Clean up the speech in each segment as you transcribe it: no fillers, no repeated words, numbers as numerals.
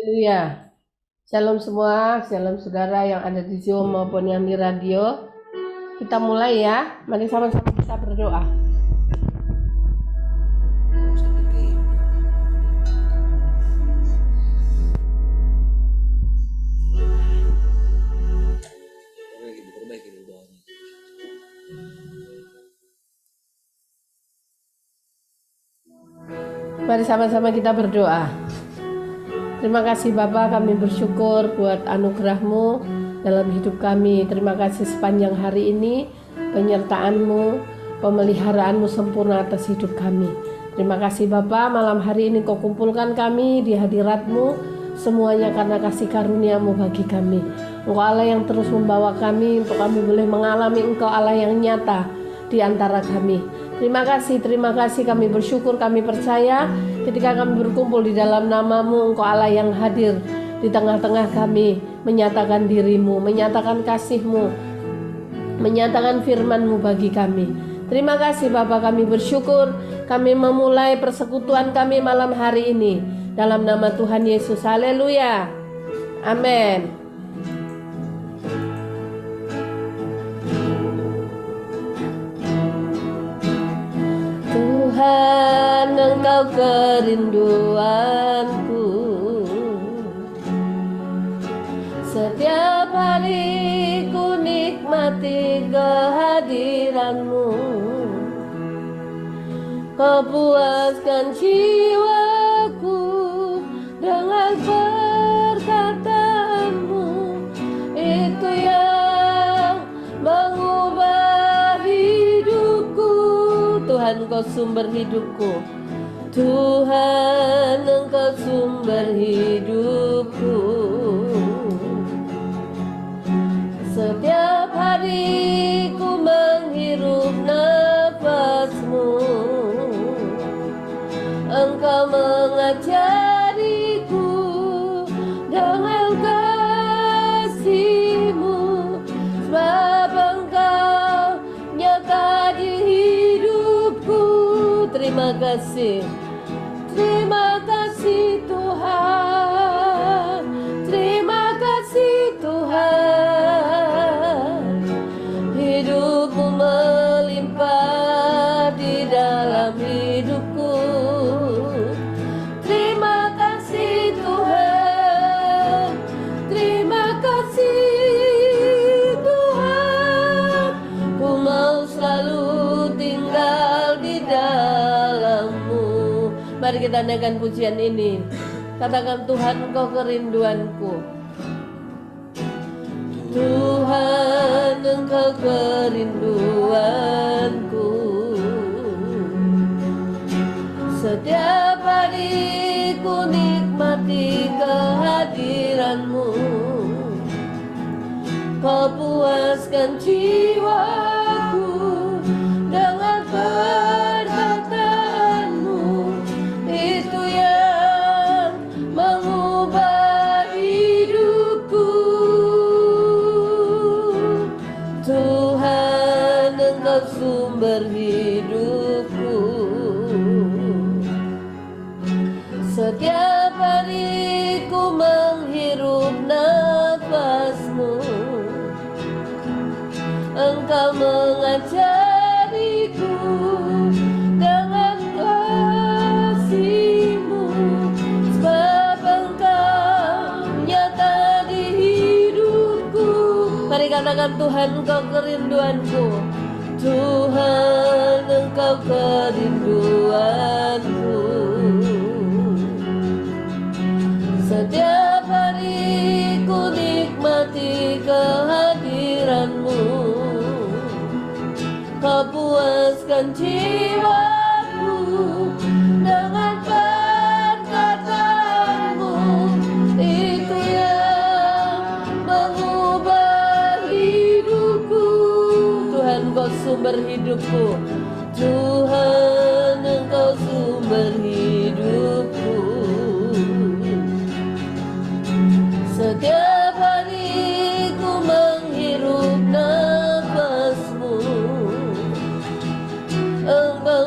Haleluya. Shalom semua, shalom saudara yang ada di Zoom maupun yang di radio. Kita mulai ya. Mari sama-sama kita berdoa. Mari sama-sama kita berdoa. Terima kasih Bapa, kami bersyukur buat anugerah-Mu dalam hidup kami. Terima kasih sepanjang hari ini, penyertaan-Mu, pemeliharaan-Mu sempurna atas hidup kami. Terima kasih Bapa, malam hari ini Kau kumpulkan kami di hadirat-Mu, semuanya karena kasih karunia-Mu bagi kami. Engkau Allah yang terus membawa kami, untuk kami boleh mengalami Engkau Allah yang nyata di antara kami. Terima kasih kami bersyukur, kami percaya ketika kami berkumpul di dalam nama-Mu, Engkau Allah yang hadir di tengah-tengah kami, menyatakan diri-Mu, menyatakan kasih-Mu, menyatakan firman-Mu bagi kami. Terima kasih Bapa, kami bersyukur, kami memulai persekutuan kami malam hari ini dalam nama Tuhan Yesus. Haleluya. Amin. Tuhan, Engkau kerinduanku, setiap hari ku nikmati kehadiran-Mu. Kau puaskan jiwaku dengan perkataan-Mu, itu yang mengubah hidupku. Tuhan, Engkau sumber hidupku. Tuhan, Engkau sumber hidupku. Setiap hari ku menghirup nafas-Mu, Engkau mengajariku dengan kasih-Mu, sebab Engkau nyata di hidupku. Terima kasih Tuhan, terima kasih Tuhan. Hidup-Mu melimpah di dalam hidupku. Terima kasih Tuhan, terima kasih Tuhan. Ku mau selalu tinggal di dalam-Mu. Mari kita naikkan pujian ini. Katakan, Tuhan, Engkau kerinduanku. Tuhan, Engkau kerinduanku. Setiap hari ku nikmati kehadiran-Mu. Kau puaskan jiwaku dengan perkataan-Mu, itu yang mengubah hidupku. Tuhan, Engkau sumber hidupku. Setiap hari ku menghirup nafas-Mu, Engkau mengajariku dengan kasih-Mu, sebab Engkau nyata di hidupku. Mari katakan, Tuhan, Engkau kerinduanku. Tuhan, Engkau kerinduanku. Setiap hari ku nikmati kehadiran-Mu. Kau puaskan jiwaku dengan perkataan-Mu, itu yang mengubah hidupku. Tuhan, Engkau sumber hidupku. Tuhan, Engkau sumber hidupku. Setiap hari ku menghirup nafas-Mu, Engkau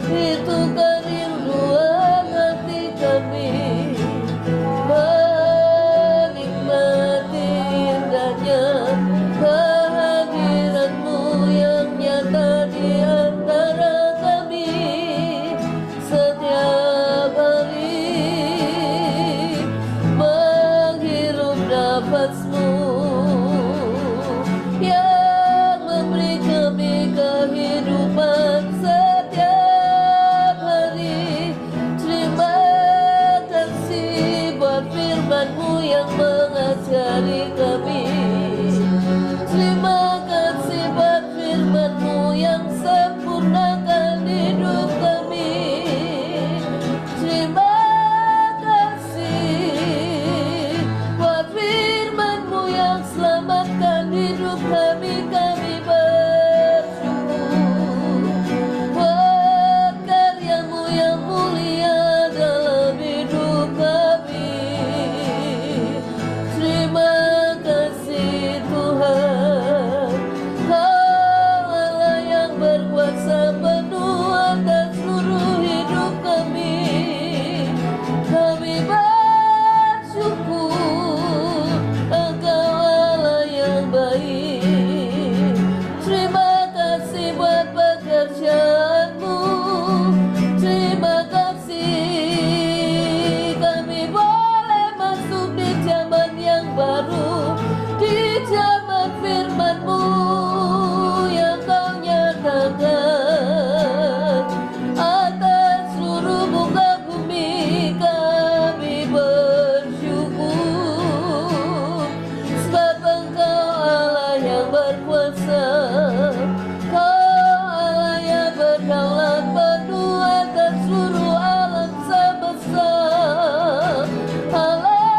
itu kerinduan hati kami, menikmati indahnya kehadiran-Mu yang nyata di antara kami setiap hari, menghirup nafas-Mu yang memberi kami kehidupan setiap hari. Terima kasih buat firman-Mu yang mengajari kami. Terima kasih buat firman-Mu yang sempurnakan hidup kami. Terima kasih buat firman-Mu yang selamatkan hidup kami. Kami bersyukur buat karya-Mu yang mulia dalam hidup kami. Terima kasih Tuhan, Kau Allah yang berkuasa penuh atas seluruh hidup kami. Kami bersyukur Engkau Allah yang baik. Terima kasih buat pekerjaan-Mu. Terima kasih kami boleh masuk di zaman yang baru, di zaman firman-Mu yang Kau nyatakan atas seluruh muka bumi. Kami bersyukur sebab Engkau Allah yang berkuasa, Kau Allah yang berdaulat penuh atas seluruh alam semesta. Haleluya.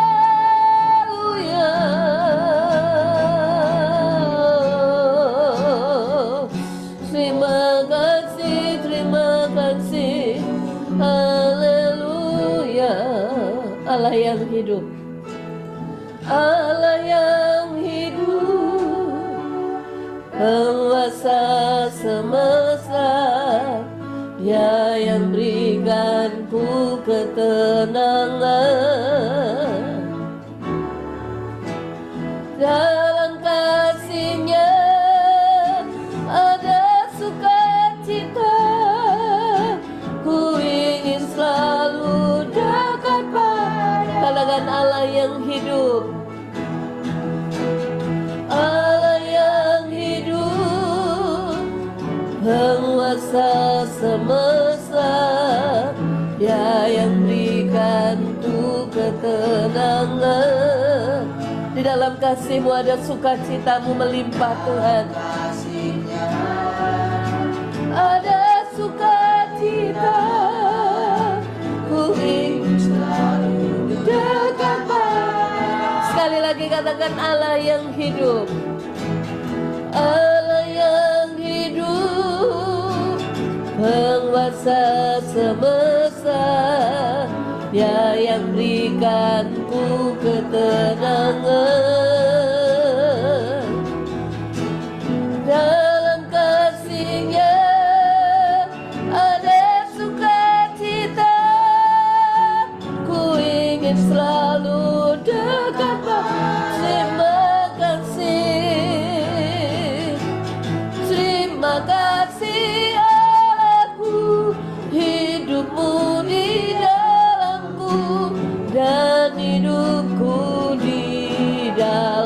Terima kasih, terima kasih. Haleluya. Allah yang hidup, Allah yang hidup, penguasa semesta, Dia yang berikanku ketenangan. Dalam kasih-Nya ada sukacita, ku ingin selalu dekat pada. Katakan Allah yang hidup, Allah yang hidup, penguasa semesta, Dia yang berikanku ketenangan. Di dalam kasih-Mu ada sukacita-Mu melimpah Tuhan. Ada sukacita, ku ingin selalu dekat pada. Sekali lagi katakan Allah yang hidup, Allah yang hidup, penguasa semesta, Dia yang berikanku ketenangan. Dalam kasih-Nya ada sukacita, ku ingin selalu dekat pada. Terima kasih, terima kasih Allahku, hidup-Mu di dalamku dan hidupku di dalam.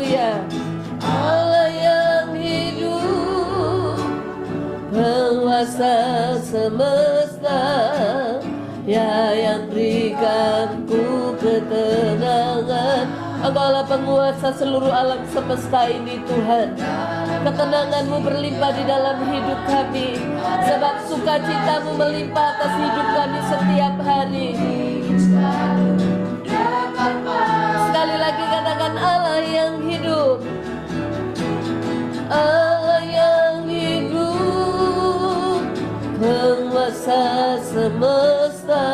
haleluya. Allah yang hidup, penguasa semesta, ya yang berikanku ketenangan. Engkaulah penguasa seluruh alam semesta ini Tuhan. Ketenangan-Mu berlimpah di dalam hidup kami, sebab sukacita-Mu melimpah atas hidup kami setiap hari. Sekali lagi katakan Allah yang hidup, Allah yang hidup, penguasa semesta,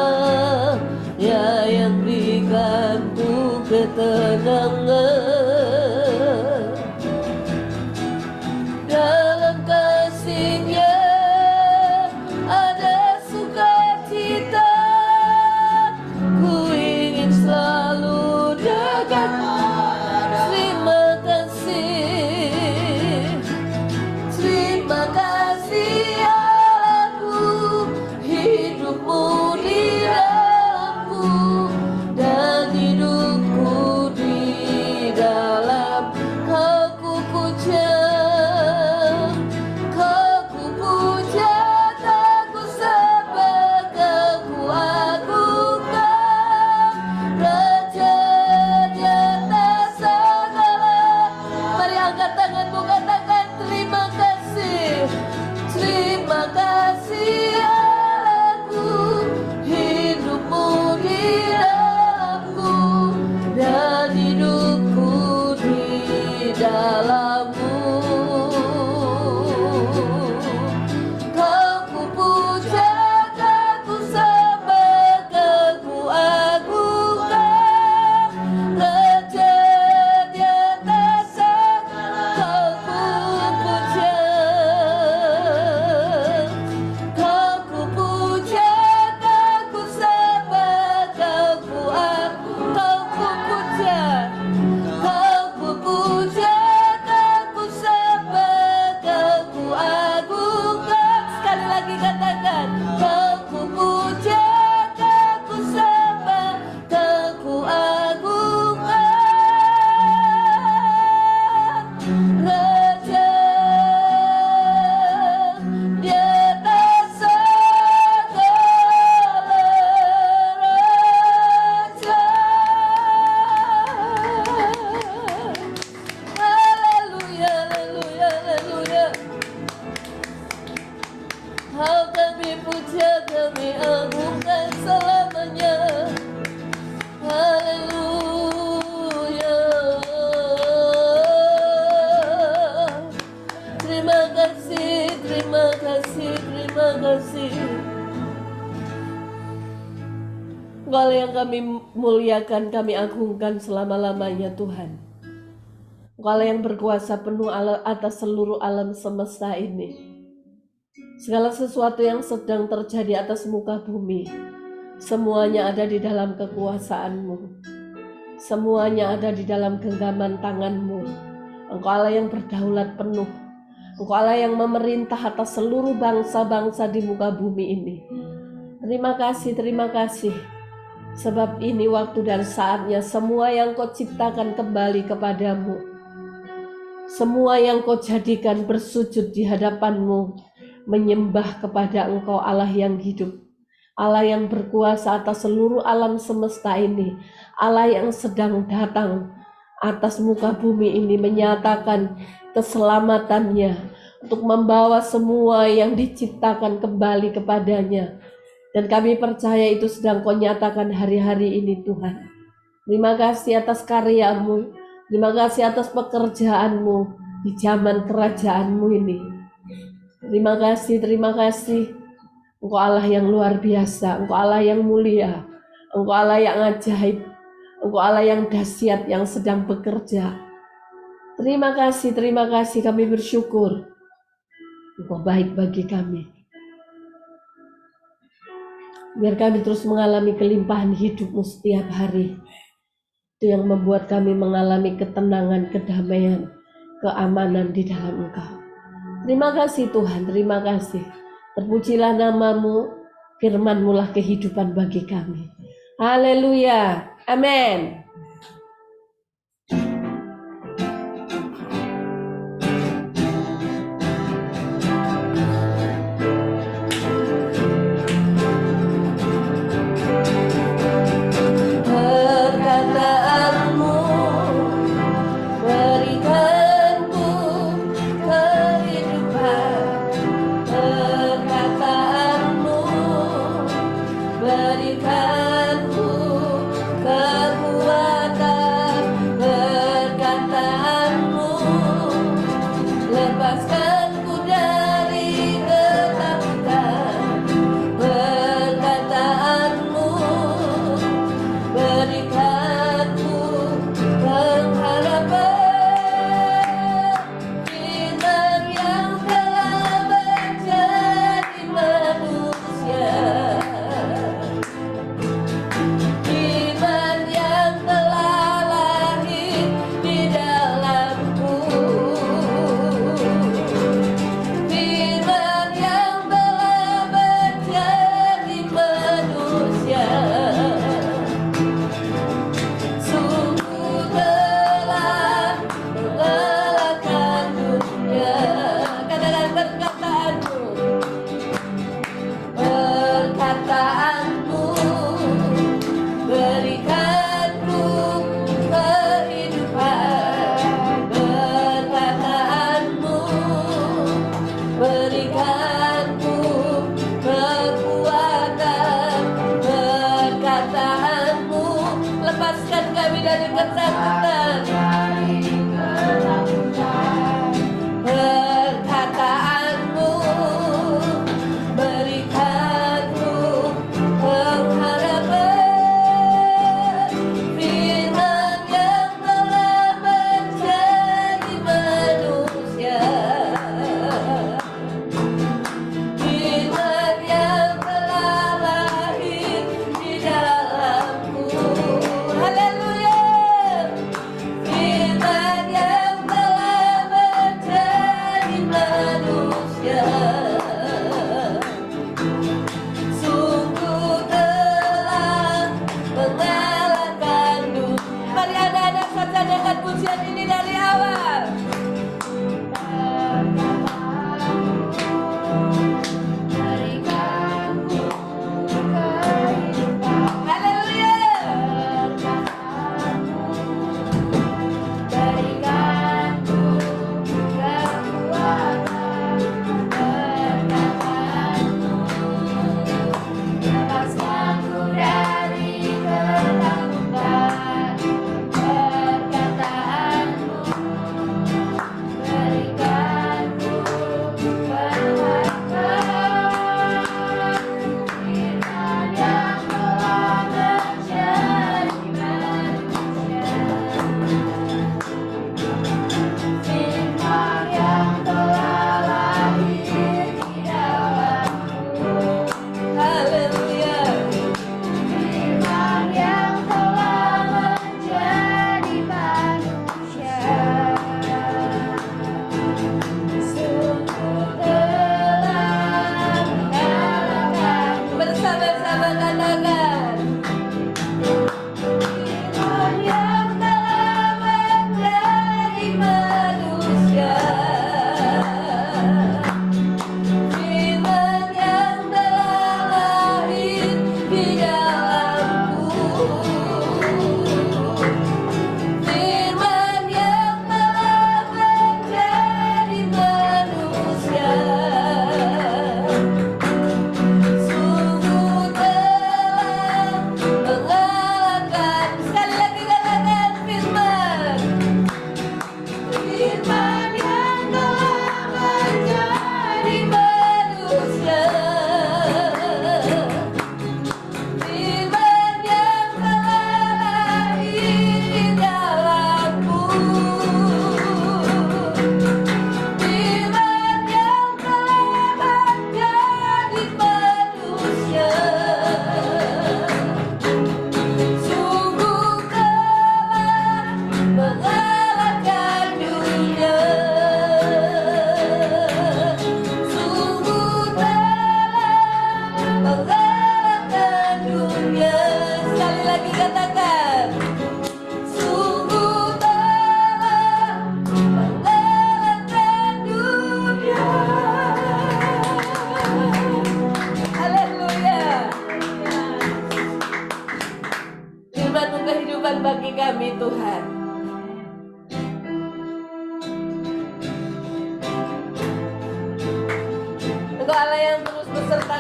ya yang berikanku ketenangan. Dalam kasih-Nya ada sukacita, ku ingin selalu dekat. Terima kasih, terima kasih Allahku, hidup-Mu di dalamku dan hidupku di dalam Kau ku puja. Engkau yang kami muliakan, kami agungkan selama-lamanya Tuhan. Engkau yang berkuasa penuh atas seluruh alam semesta ini. Segala sesuatu yang sedang terjadi atas muka bumi, semuanya ada di dalam kekuasaan-Mu. Semuanya ada di dalam genggaman tangan-Mu. Engkau Allah yang berdaulat penuh. Engkau Allah yang memerintah atas seluruh bangsa-bangsa di muka bumi ini. Terima kasih. Sebab ini waktu dan saatnya semua yang Kau ciptakan kembali kepadamu. Semua yang Kau jadikan bersujud di hadapan-Mu, menyembah kepada Engkau Allah yang hidup. Allah yang berkuasa atas seluruh alam semesta ini. Allah yang sedang datang atas muka bumi ini menyatakan keselamatannya untuk membawa semua yang diciptakan kembali kepadanya. Dan kami percaya itu sedang Kau nyatakan hari-hari ini Tuhan. Terima kasih atas karya-Mu. Terima kasih atas pekerjaan-Mu di zaman kerajaan-Mu ini. Terima kasih. Engkau Allah yang luar biasa. Engkau Allah yang mulia. Engkau Allah yang ajaib. Engkau Allah yang dahsyat yang sedang bekerja. Terima kasih kami bersyukur. Engkau baik bagi kami. Biar kami terus mengalami kelimpahan hidup-Mu setiap hari. Itu yang membuat kami mengalami ketenangan, kedamaian, keamanan di dalam Engkau. Terima kasih Tuhan, terima kasih. Terpujilah nama-Mu, firman-Mu lah kehidupan bagi kami. Haleluya, amin.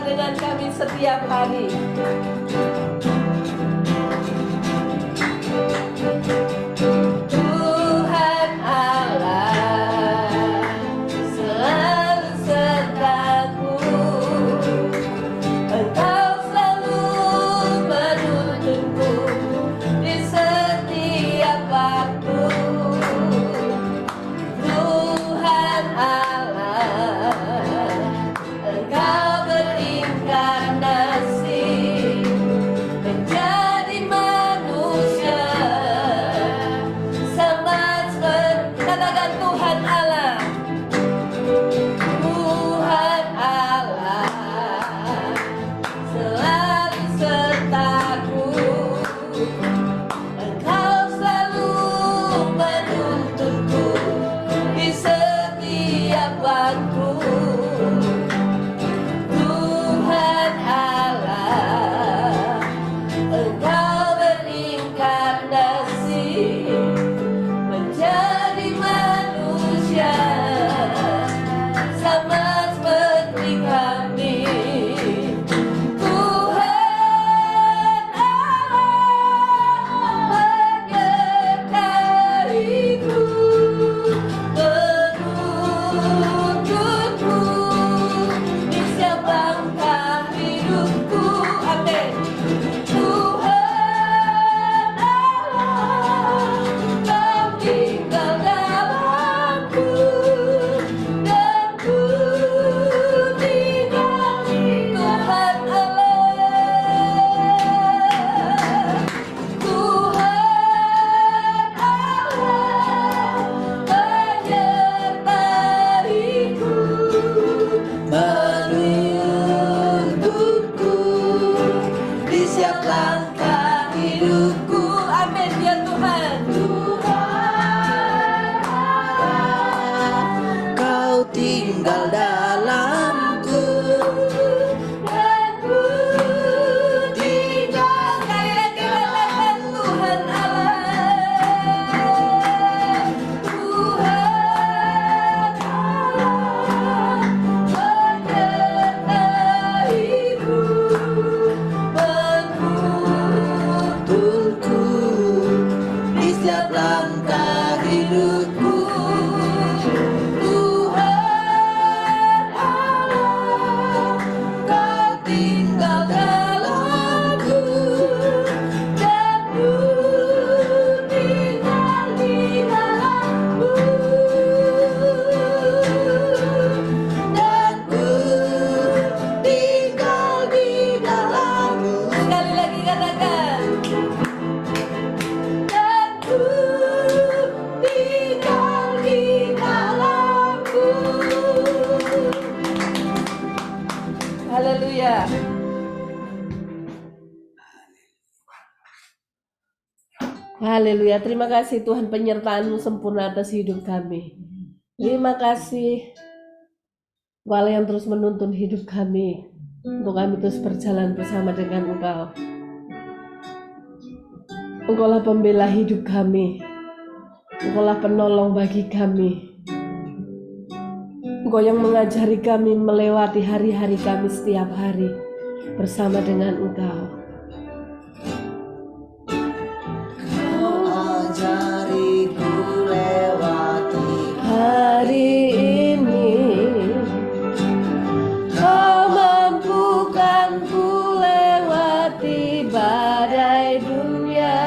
dengan kami setiap hari. Tuhan Allah selalu sertaku, Engkau selalu menuntunku di setiap waktu. Tuhan Allah, Engkau berinkarnasi menjadi manusia, sama seperti katakan Tuhan Allah. Tuhan Allah selalu sertaku, Engkau selalu menuntunku di setiap waktu. Tuhan Allah, Engkau berinkarnasi menjadi manusia, sama seperti kami. Tuhan Allah menyertaiku, menuntunku di setiap langkah hidupku. Amin. Tuhan Allah, Kau tinggal dalamku, dan ku tinggal di Tuhan Allah. Tuhan Allah menyertaiku, menuntunku di setiap langkah hidupku. Amin ya Tuhan. Tuhan Allah, Kau tinggal dalamku, dan ku tinggal. Sekali lagi katakan Tuhan Allah. Tuhan Allah menyertaiku, tuntunku di setiap langkah hidupku. Tuhan Allah, Kau tinggal dalamku, dan ku tinggal di dalammu, Dan ku tinggal di dalammu. sekali lagi katakan, dan ku tinggal di dalammu. Haleluya. Haleluya. Terima kasih Tuhan, penyertaan-Mu sempurna atas hidup kami. Terima kasih Allah yang terus menuntun hidup kami, untuk kami terus berjalan bersama dengan Engkau. Engkaulah pembela hidup kami, Engkaulah penolong bagi kami. Engkau yang mengajari kami melewati hari-hari kami setiap hari bersama dengan Engkau. Kau ajariku lewati Hari ini Kau mampukan ku lewati badai dunia,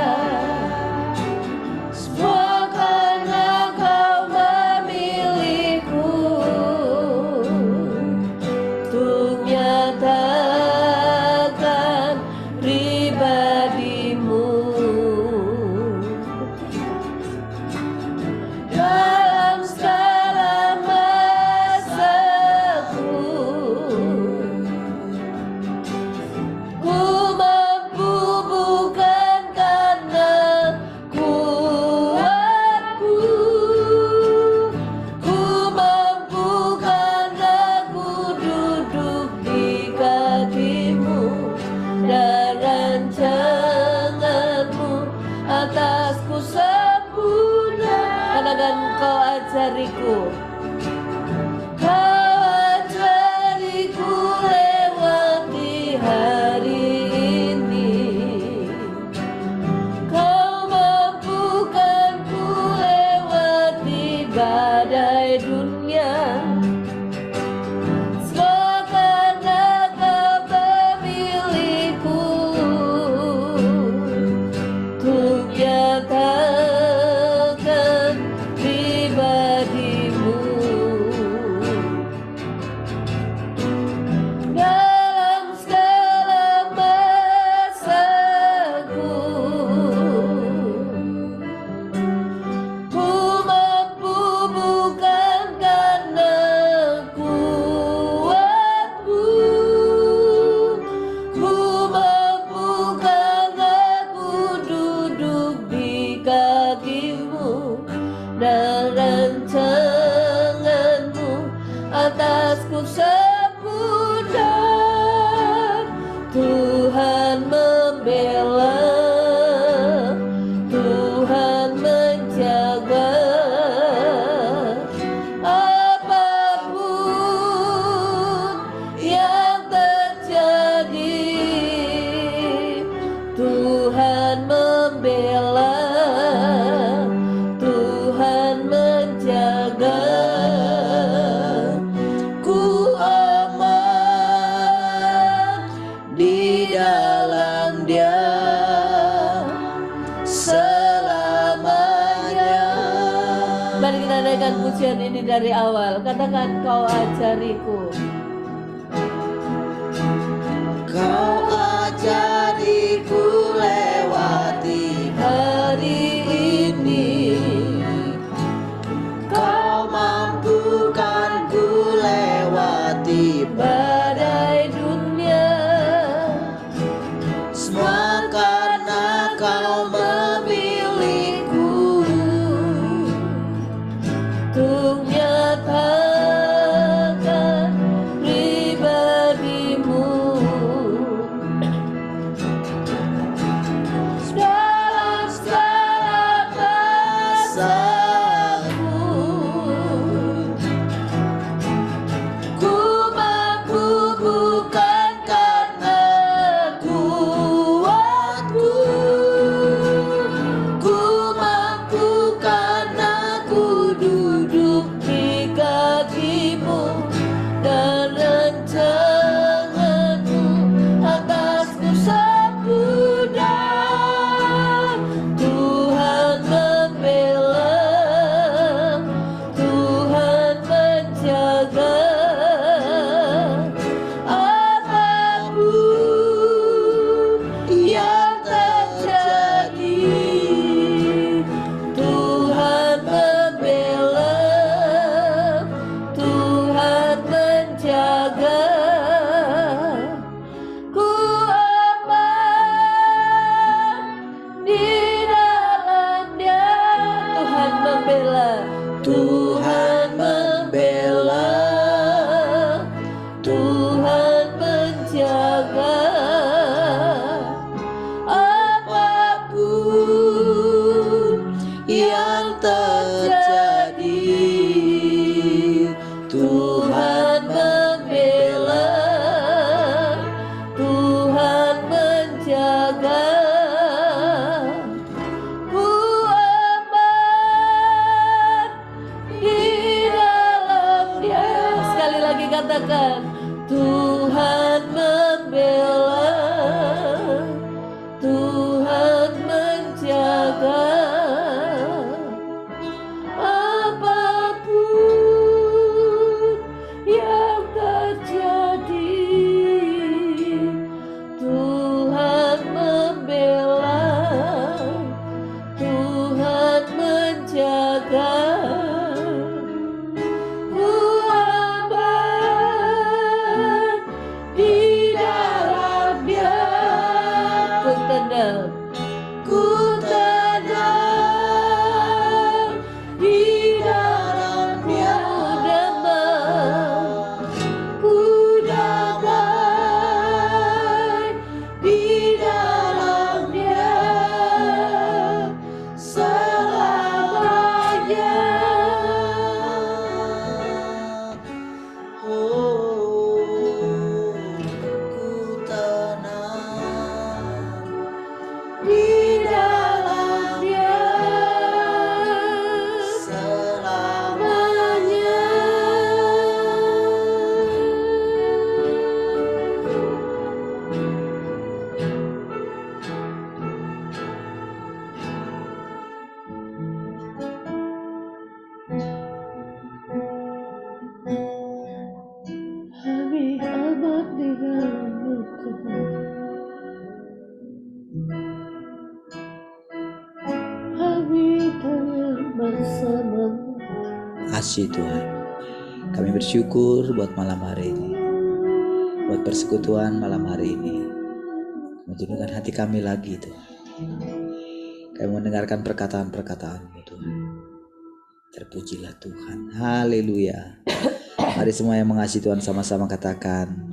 semua karena Kau memilihku untuk nyatakan pribadimu. Dalam segala masaku, ku mampu bukan karena kuatku, ku mampu karena ku duduk di kakimu, dan rancanganmu atasku sempurna. Katakan, Kau ajariku, Kau ajariku lewat badai dunia. Semua karena Kau memilihku untuk nyatakan pribadi-Mu dalam segala masaku. Ku mampu bukan karena kuatku, ku mampu karena ku duduk di kaki-Mu dan rancangan-Mu atasku sempurna. Tuhan membela, Tuhan menjaga. Apapun yang terjadi, Tuhan membela, Tuhan menjaga. Ku aman di dalam Dia selamanya. Mari kita naikkan pujian ini dari awal. Katakan, Kau ajariku. Kau ajariku lewati hari ini. Kau mampukan ku lewati Badai dunia, semua karena Kau memilihku untuk nyatakan pribadi-Mu dalam segala masaku. Ku mampu bukan karena kuatku, ku mampu karena ku duduk di kaki-Mu dan rancangan-Mu atasku sempurna. Tuhan membela, Tuhan menjaga. Apapun yang terjadi, Tuhan membela, Tuhan menjaga. Ku aman di dalam Dia. Tuhan membela, Tuhan membela, Tuhan menjaga. Apapun yang terjadi, Tuhan membela, Tuhan menjaga. Ku aman di dalam Dia. Sekali lagi katakan, Tuhan membela, Tuhan menjaga. Apapun yang terjadi, Tuhan membela, Tuhan menjaga. Ku aman di dalam kasih Tuhan. Kami bersyukur buat malam hari ini, buat persekutuan malam hari ini. Menjadikan hati kami lagi Tuhan. Kami mendengarkan perkataan-perkataan-Mu Tuhan. Terpujilah Tuhan. Haleluya. Mari semua yang mengasihi Tuhan sama-sama katakan.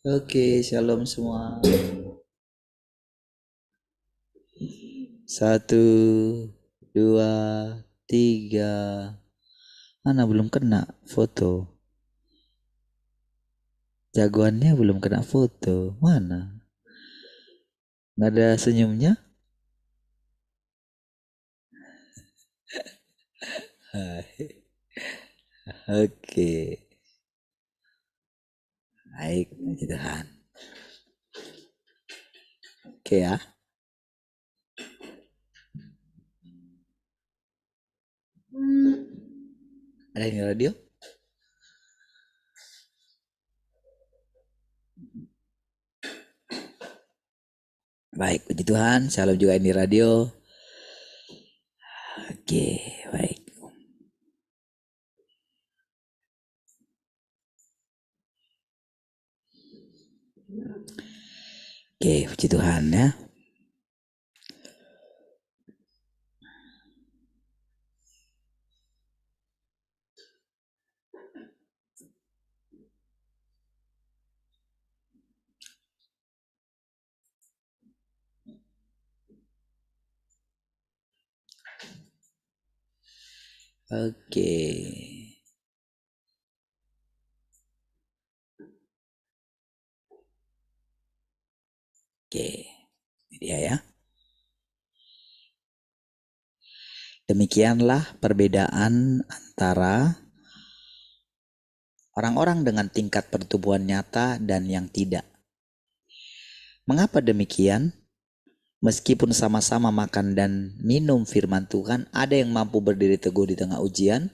Oke, shalom semua. 1, 2, 3. Mana belum kena foto? Jagoannya belum kena foto. Mana? Nggak ada senyumnya? Oke. Baik, puji Tuhan. Oke ya. Ada yang di radio? Baik, puji Tuhan. Shalom juga ini radio. Oke, baik. Oke, puji Tuhan ya. Oke. Oke, ini dia ya. Demikianlah perbedaan antara orang-orang dengan tingkat pertumbuhan nyata dan yang tidak. Mengapa demikian? Meskipun sama-sama makan dan minum firman Tuhan, ada yang mampu berdiri teguh di tengah ujian,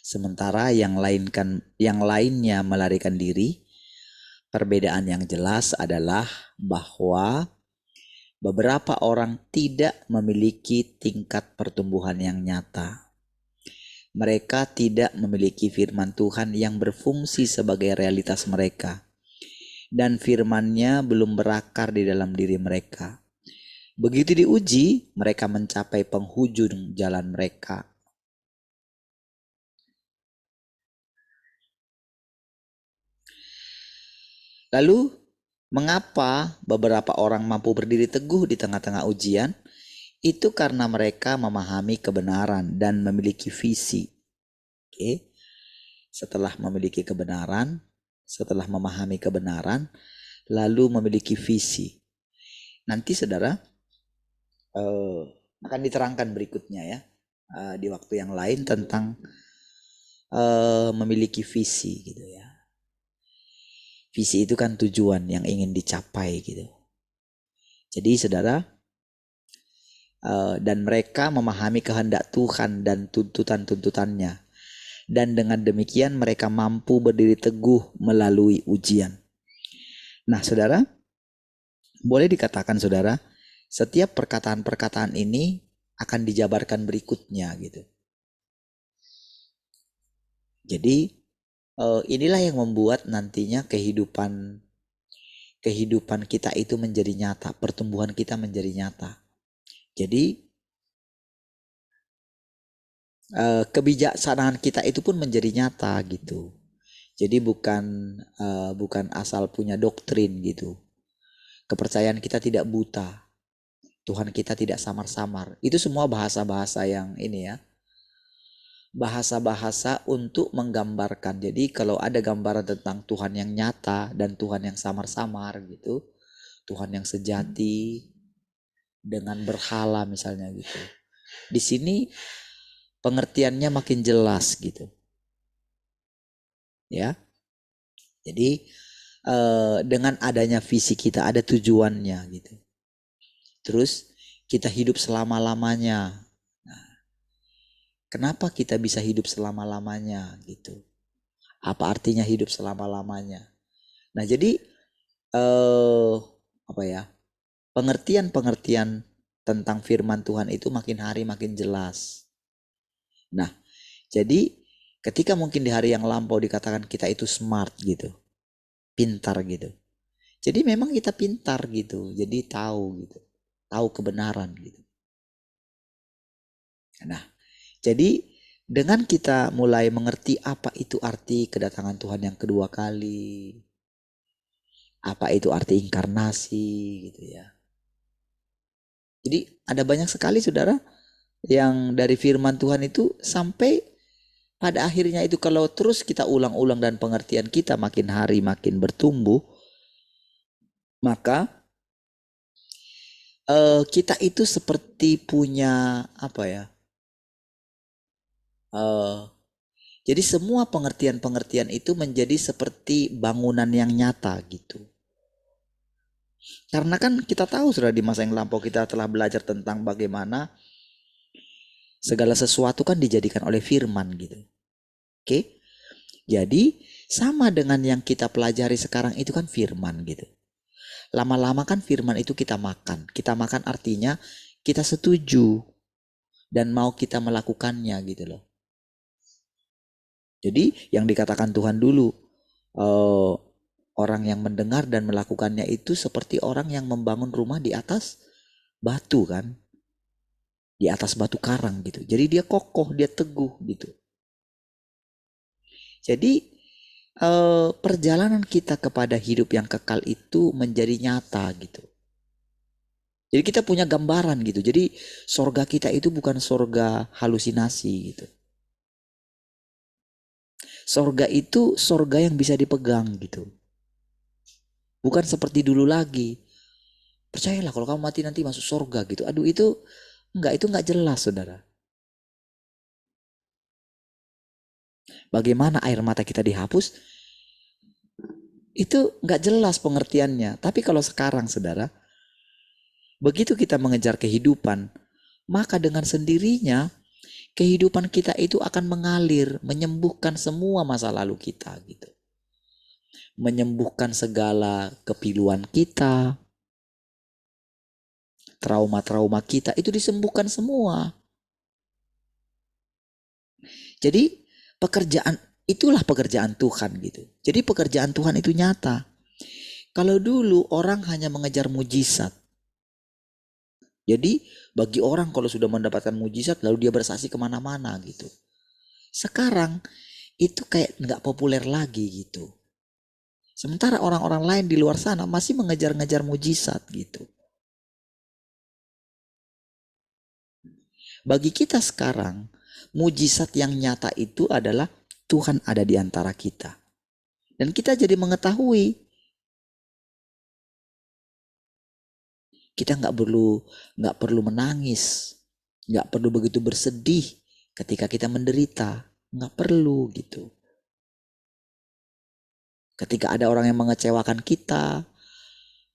sementara yang lainnya melarikan diri. Perbedaan yang jelas adalah bahwa beberapa orang tidak memiliki tingkat pertumbuhan yang nyata. Mereka tidak memiliki firman Tuhan yang berfungsi sebagai realitas mereka, dan firman-Nya belum berakar di dalam diri mereka. Begitu diuji, mereka mencapai penghujung jalan mereka. Lalu, mengapa beberapa orang mampu berdiri teguh di tengah-tengah ujian? Itu karena mereka memahami kebenaran dan memiliki visi. Oke. Setelah memiliki kebenaran, setelah memahami kebenaran, lalu memiliki visi. Nanti saudara akan diterangkan berikutnya ya, di waktu yang lain tentang memiliki visi gitu ya. Visi itu kan tujuan yang ingin dicapai gitu. Jadi saudara, dan mereka memahami kehendak Tuhan dan tuntutan-tuntutannya. Dan dengan demikian mereka mampu berdiri teguh melalui ujian. Nah saudara, boleh dikatakan saudara, setiap perkataan-perkataan ini akan dijabarkan berikutnya gitu. Jadi inilah yang membuat nantinya kehidupan kita itu menjadi nyata, pertumbuhan kita menjadi nyata. Jadi kebijaksanaan kita itu pun menjadi nyata gitu. Jadi bukan asal punya doktrin gitu. Kepercayaan kita tidak buta. Tuhan kita tidak samar-samar. Itu semua bahasa-bahasa yang ini ya. Bahasa-bahasa untuk menggambarkan. Jadi kalau ada gambaran tentang Tuhan yang nyata dan Tuhan yang samar-samar gitu. Tuhan yang sejati dengan berhala misalnya gitu. Di sini pengertiannya makin jelas gitu. Ya. Jadi dengan adanya visi kita ada tujuannya gitu. Terus kita hidup selama-lamanya. Nah, kenapa kita bisa hidup selama-lamanya gitu? Apa artinya hidup selama-lamanya? Nah, jadi apa ya? Pengertian-pengertian tentang firman Tuhan itu makin hari makin jelas. Nah, jadi ketika mungkin di hari yang lampau dikatakan kita itu smart gitu, pintar gitu. Jadi memang kita pintar gitu, jadi tahu gitu, tahu kebenaran gitu. Nah, jadi dengan kita mulai mengerti apa itu arti kedatangan Tuhan yang kedua kali, apa itu arti inkarnasi gitu ya. Jadi ada banyak sekali saudara yang dari firman Tuhan itu sampai pada akhirnya itu kalau terus kita ulang-ulang dan pengertian kita makin hari makin bertumbuh, maka kita itu seperti punya apa ya? eh, jadi semua pengertian-pengertian itu menjadi seperti bangunan yang nyata gitu. Karena kan kita tahu sudah di masa yang lampau kita telah belajar tentang bagaimana segala sesuatu kan dijadikan oleh firman gitu. Oke? Jadi sama dengan yang kita pelajari sekarang itu kan firman gitu. Lama-lama kan firman itu kita makan. Kita makan artinya kita setuju dan mau kita melakukannya gitu loh. Jadi yang dikatakan Tuhan dulu, orang yang mendengar dan melakukannya itu seperti orang yang membangun rumah di atas batu kan. Di atas batu karang gitu. Jadi dia kokoh, dia teguh gitu. Jadi perjalanan kita kepada hidup yang kekal itu menjadi nyata gitu. Jadi kita punya gambaran gitu. Jadi sorga kita itu bukan sorga halusinasi gitu. Sorga itu sorga yang bisa dipegang gitu. Bukan seperti dulu lagi. Percayalah kalau kamu mati nanti masuk sorga gitu. Aduh itu enggak jelas saudara. Bagaimana air mata kita dihapus? Itu enggak jelas pengertiannya. Tapi kalau sekarang saudara, begitu kita mengejar kehidupan, maka dengan sendirinya kehidupan kita itu akan mengalir, menyembuhkan semua masa lalu kita gitu. Menyembuhkan segala kepiluan kita, trauma-trauma kita itu disembuhkan semua. Jadi itulah pekerjaan Tuhan gitu. Jadi pekerjaan Tuhan itu nyata. Kalau dulu orang hanya mengejar mujizat. Jadi bagi orang kalau sudah mendapatkan mujizat lalu dia bersaksi kemana-mana gitu. Sekarang itu kayak nggak populer lagi gitu. Sementara orang-orang lain di luar sana masih mengejar-ngejar mujizat gitu. Bagi kita sekarang, mujizat yang nyata itu adalah Tuhan ada di antara kita. Dan kita jadi mengetahui kita nggak perlu menangis, nggak perlu begitu bersedih ketika kita menderita, nggak perlu gitu. Ketika ada orang yang mengecewakan kita,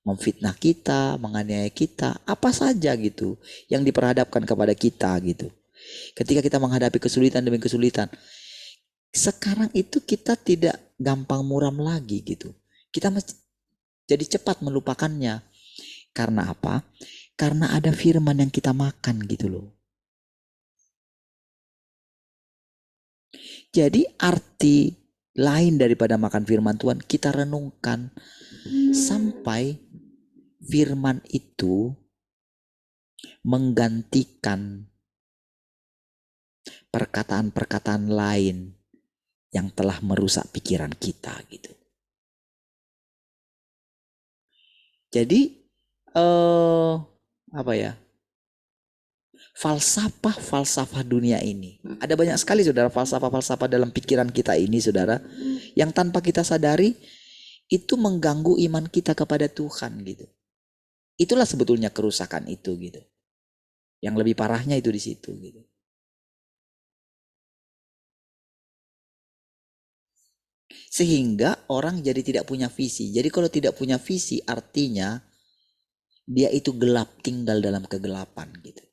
memfitnah kita, menganiaya kita, apa saja gitu yang diperhadapkan kepada kita gitu. Ketika kita menghadapi kesulitan demi kesulitan, sekarang itu kita tidak gampang muram lagi gitu. Kita jadi cepat melupakannya. Karena apa? Karena ada firman yang kita makan gitu loh. Jadi arti lain daripada makan firman Tuhan, kita renungkan sampai firman itu menggantikan perkataan-perkataan lain yang telah merusak pikiran kita gitu. Jadi apa ya? Falsafah dunia ini. Ada banyak sekali saudara falsafah-falsafah dalam pikiran kita ini saudara. Yang tanpa kita sadari itu mengganggu iman kita kepada Tuhan gitu. Itulah sebetulnya kerusakan itu gitu. Yang lebih parahnya itu di situ gitu. Sehingga orang jadi tidak punya visi. Jadi kalau tidak punya visi artinya dia itu gelap, tinggal dalam kegelapan gitu.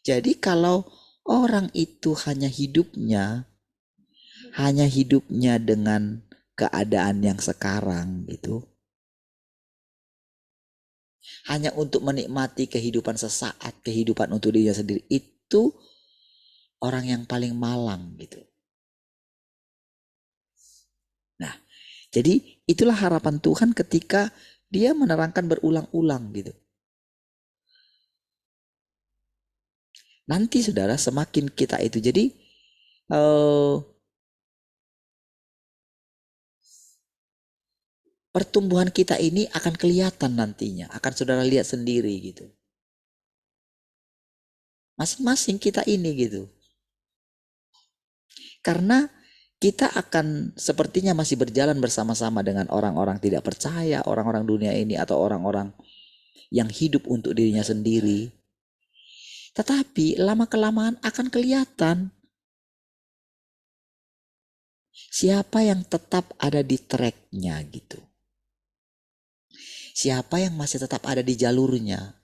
Jadi kalau orang itu hanya hidupnya hanya hidupnya dengan keadaan yang sekarang gitu. Hanya untuk menikmati kehidupan sesaat, kehidupan untuk dirinya sendiri. Itu orang yang paling malang gitu. Nah, jadi itulah harapan Tuhan ketika dia menerangkan berulang-ulang gitu. Nanti saudara semakin kita itu jadi pertumbuhan kita ini akan kelihatan nantinya. Akan saudara lihat sendiri gitu. Masing-masing kita ini gitu. Karena kita akan sepertinya masih berjalan bersama-sama dengan orang-orang tidak percaya, orang-orang dunia ini atau orang-orang yang hidup untuk dirinya sendiri. Tetapi lama-kelamaan akan kelihatan siapa yang tetap ada di tracknya gitu. Siapa yang masih tetap ada di jalurnya.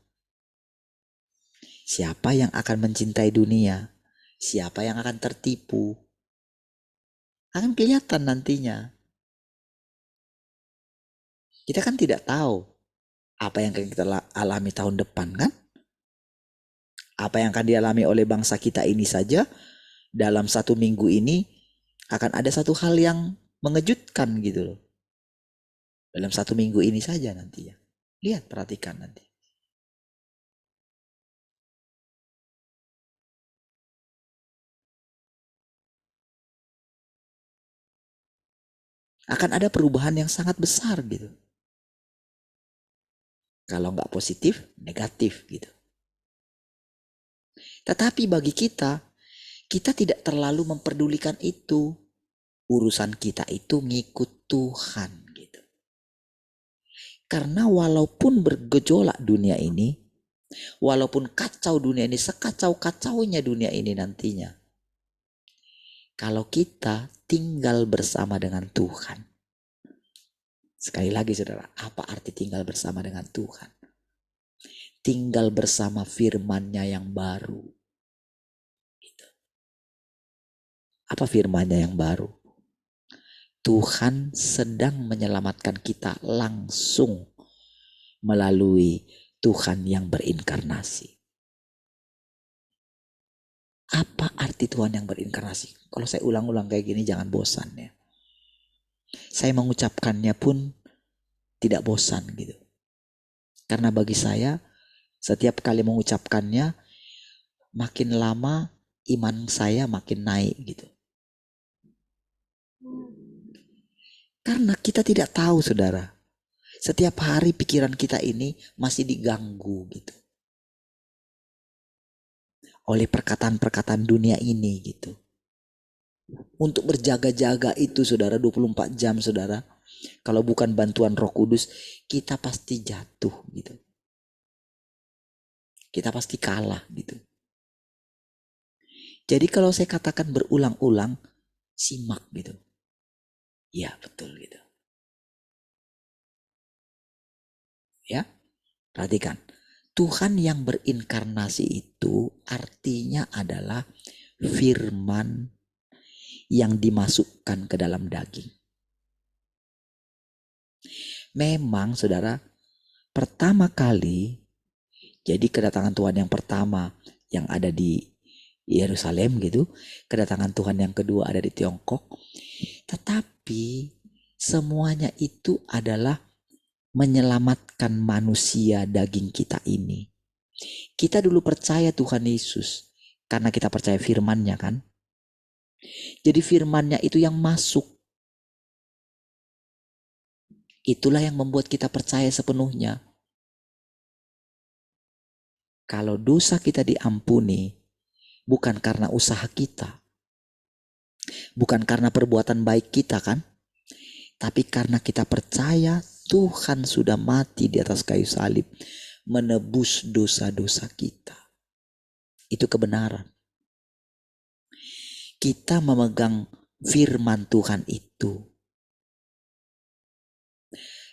Siapa yang akan mencintai dunia. Siapa yang akan tertipu. Akan kelihatan nantinya. Kita kan tidak tahu apa yang akan kita alami tahun depan kan. Apa yang akan dialami oleh bangsa kita ini saja dalam 1 minggu ini akan ada satu hal yang mengejutkan gitu loh. Dalam 1 minggu ini saja nantinya. Lihat, perhatikan nanti. Akan ada perubahan yang sangat besar gitu. Kalau nggak positif, negatif gitu. Tetapi bagi kita tidak terlalu memperdulikan itu. Urusan kita itu ngikut Tuhan gitu. Karena walaupun bergejolak dunia ini, walaupun kacau dunia ini, sekacau-kacaunya dunia ini nantinya, kalau kita tinggal bersama dengan Tuhan. Sekali lagi saudara, apa arti tinggal bersama dengan Tuhan? Tinggal bersama firman-Nya yang baru. Gitu. Apa firman-Nya yang baru? Tuhan sedang menyelamatkan kita langsung melalui Tuhan yang berinkarnasi. Apa arti Tuhan yang berinkarnasi? Kalau saya ulang-ulang kayak gini jangan bosan ya. Saya mengucapkannya pun tidak bosan gitu. Karena bagi saya setiap kali mengucapkannya makin lama iman saya makin naik gitu. Karena kita tidak tahu saudara. Setiap hari pikiran kita ini masih diganggu gitu. Oleh perkataan-perkataan dunia ini gitu. Untuk berjaga-jaga itu saudara 24 jam saudara. Kalau bukan bantuan Roh Kudus kita pasti jatuh gitu. Kita pasti kalah gitu. Jadi kalau saya katakan berulang-ulang simak gitu. Ya betul gitu. Ya, perhatikan. Tuhan yang berinkarnasi itu artinya adalah firman yang dimasukkan ke dalam daging. Memang saudara, pertama kali, jadi kedatangan Tuhan yang pertama yang ada di Yerusalem gitu, kedatangan Tuhan yang kedua ada di Tiongkok, tetapi semuanya itu adalah menyelamatkan manusia daging kita ini. Kita dulu percaya Tuhan Yesus karena kita percaya firman-Nya kan. Jadi firman-Nya itu yang masuk. Itulah yang membuat kita percaya sepenuhnya. Kalau dosa kita diampuni bukan karena usaha kita. Bukan karena perbuatan baik kita kan. Tapi karena kita percaya Tuhan sudah mati di atas kayu salib menebus dosa-dosa kita. Itu kebenaran. Kita memegang firman Tuhan itu.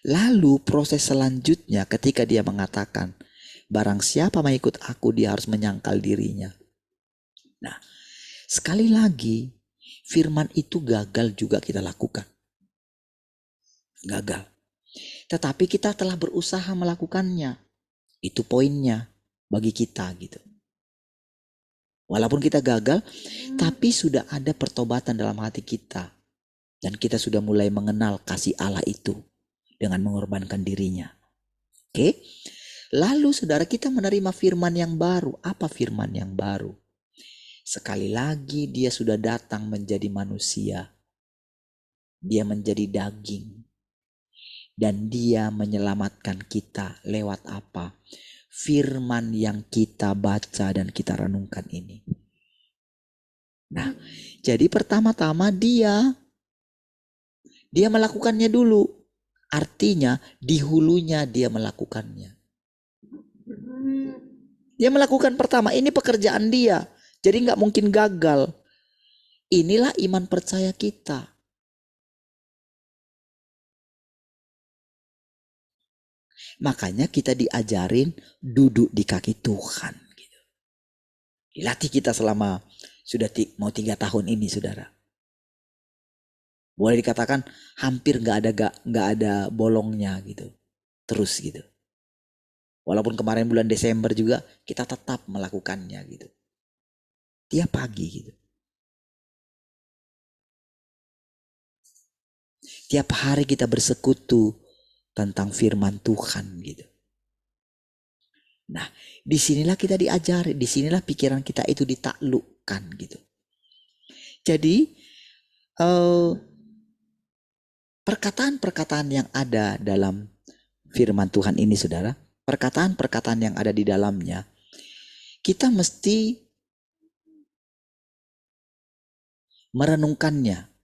Lalu proses selanjutnya ketika dia mengatakan, barang siapa mengikut aku dia harus menyangkal dirinya. Nah, sekali lagi firman itu gagal juga kita lakukan. Gagal. Tetapi kita telah berusaha melakukannya. Itu poinnya bagi kita gitu. Walaupun kita gagal, tapi sudah ada pertobatan dalam hati kita. Dan kita sudah mulai mengenal kasih Allah itu dengan mengorbankan dirinya. Oke? Lalu saudara, kita menerima firman yang baru. Apa firman yang baru? Sekali lagi dia sudah datang menjadi manusia. Dia menjadi daging. Dan dia menyelamatkan kita lewat apa? Firman yang kita baca dan kita renungkan ini. Nah, jadi pertama-tama dia melakukannya dulu. Artinya di hulunya dia melakukannya. Dia melakukan pertama, ini pekerjaan dia. Jadi gak mungkin gagal. Inilah iman percaya kita. Makanya kita diajarin duduk di kaki Tuhan. Gitu. Dilatih kita selama sudah mau 3 tahun ini, saudara. Boleh dikatakan hampir nggak ada bolongnya gitu. Terus gitu. Walaupun kemarin bulan Desember juga kita tetap melakukannya gitu. Tiap pagi gitu. Tiap hari kita bersekutu tentang firman Tuhan gitu. Nah, disinilah kita diajari, disinilah pikiran kita itu ditaklukkan gitu. Jadi perkataan-perkataan yang ada dalam firman Tuhan ini, saudara, perkataan-perkataan yang ada di dalamnya, kita mesti merenungkannya.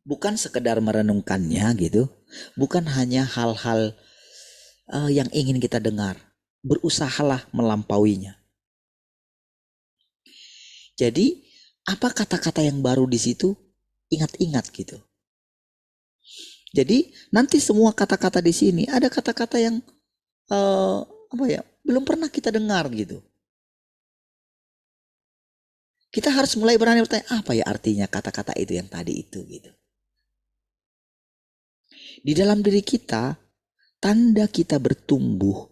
Bukan sekedar merenungkannya gitu, bukan hanya hal-hal yang ingin kita dengar, berusahalah melampauinya. Jadi apa kata-kata yang baru di situ, ingat-ingat gitu. Jadi nanti semua kata-kata di sini ada kata-kata yang belum pernah kita dengar gitu. Kita harus mulai berani bertanya, apa ya artinya kata-kata itu yang tadi itu gitu. Di dalam diri kita, tanda kita bertumbuh,